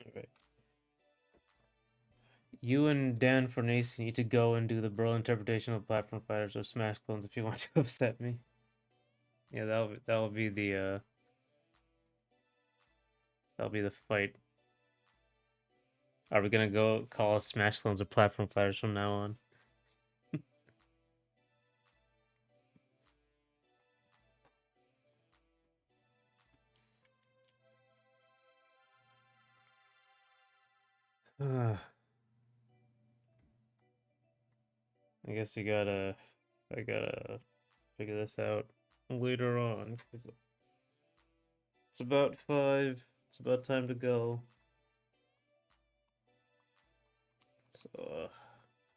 Okay. You and Dan Fornace need to go and do the Berlin interpretation of platform fighters or Smash clones if you want to upset me. Yeah, that'll be the fight. Are we gonna go call Smash clones or platform fighters from now on? I guess I gotta figure this out later on. It's about 5. It's about time to go. So,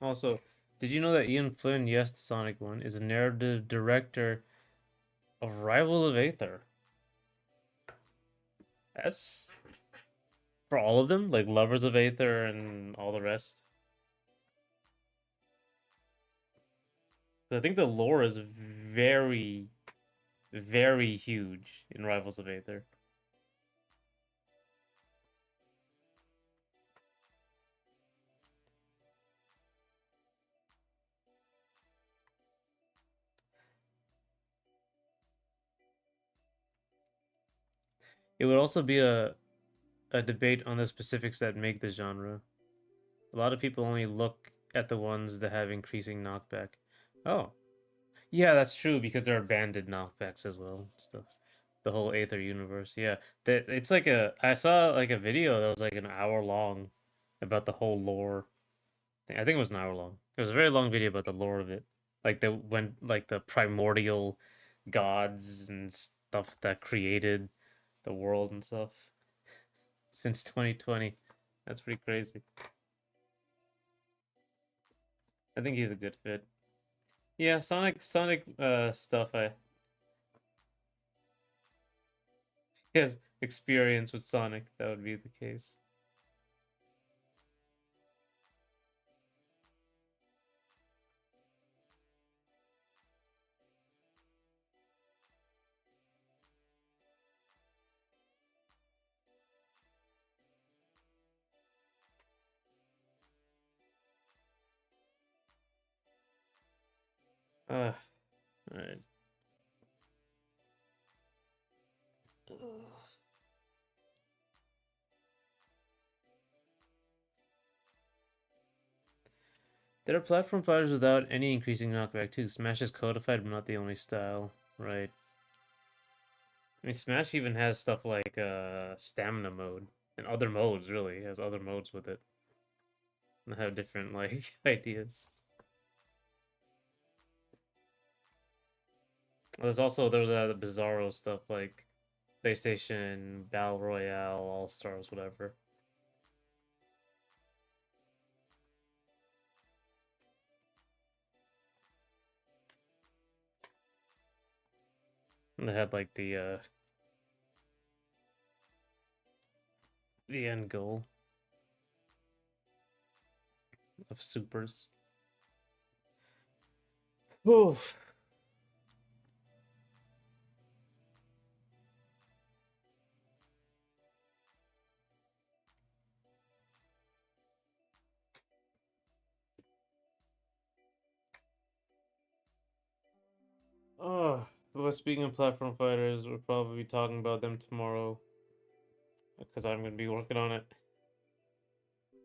also, did you know that Ian Flynn, yes, the Sonic one, is a narrative director of Rivals of Aether? That's for all of them, like Lovers of Aether and all the rest. I think the lore is very, very huge in Rivals of Aether. It would also be a debate on the specifics that make the genre. A lot of people only look at the ones that have increasing knockback. Oh, yeah, that's true because there are banded knockbacks as well. Stuff. The whole Aether universe. Yeah, that it's like a. I saw like a video that was like an hour long about the whole lore. I think it was an hour long. It was a very long video about the lore of it, like the primordial gods and stuff that created the world and stuff since 2020. That's pretty crazy. I think he's a good fit. Yeah, Sonic stuff. I Yes, experience with Sonic. That would be the case. All right. There are platform fighters without any increasing knockback too. Smash is codified, but not the only style. Right. I mean, Smash even has stuff like stamina mode and other modes. Really, it has other modes with it and have different like ideas. There's the Bizarro stuff like PlayStation Battle Royale, All Stars, whatever. And they had like the end goal of supers. Oof. Oh, well, speaking of platform fighters, we'll probably be talking about them tomorrow because I'm gonna be working on it.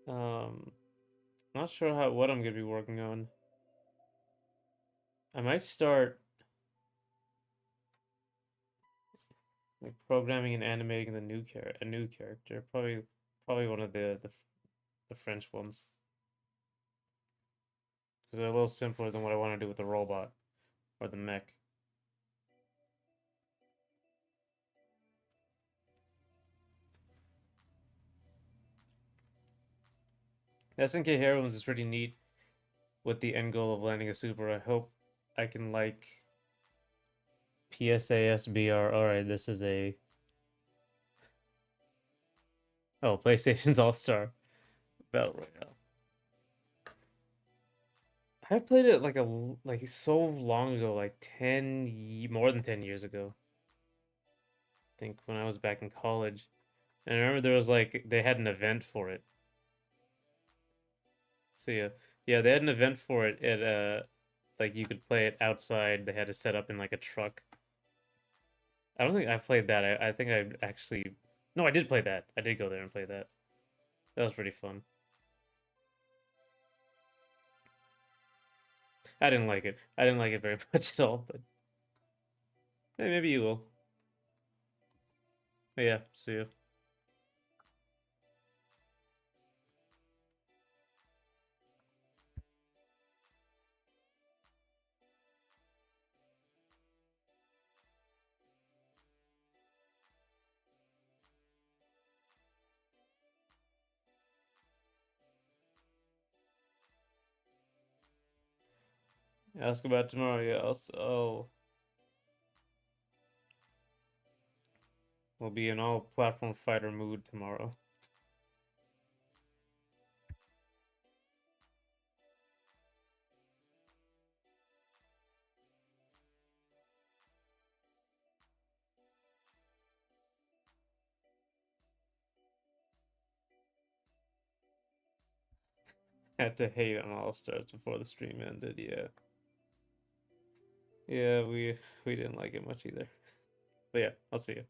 Um, Not sure what I'm gonna be working on. I might start like programming and animating a new character. Probably one of the French ones because they're a little simpler than what I want to do with the robot or the mech. SNK Heroines is pretty neat with the end goal of landing a super. I hope I can like PSASBR. All right, this is a PlayStation's All Star Battle Royale. I played it like so long ago, like more than 10 years ago. I think when I was back in college, and I remember there was like they had an event for it. So yeah, they had an event for it at like you could play it outside. They had it set up in like a truck. I don't think I played that. I think I actually no, I did play that. I did go there and play that. That was pretty fun. I didn't like it. I didn't like it very much at all, but hey, maybe you will. But yeah, see you. Ask about tomorrow. Yeah, we'll be in all platform fighter mood tomorrow. Had to hate on All Stars before the stream ended. Yeah, yeah, we didn't like it much either. But yeah, I'll see you.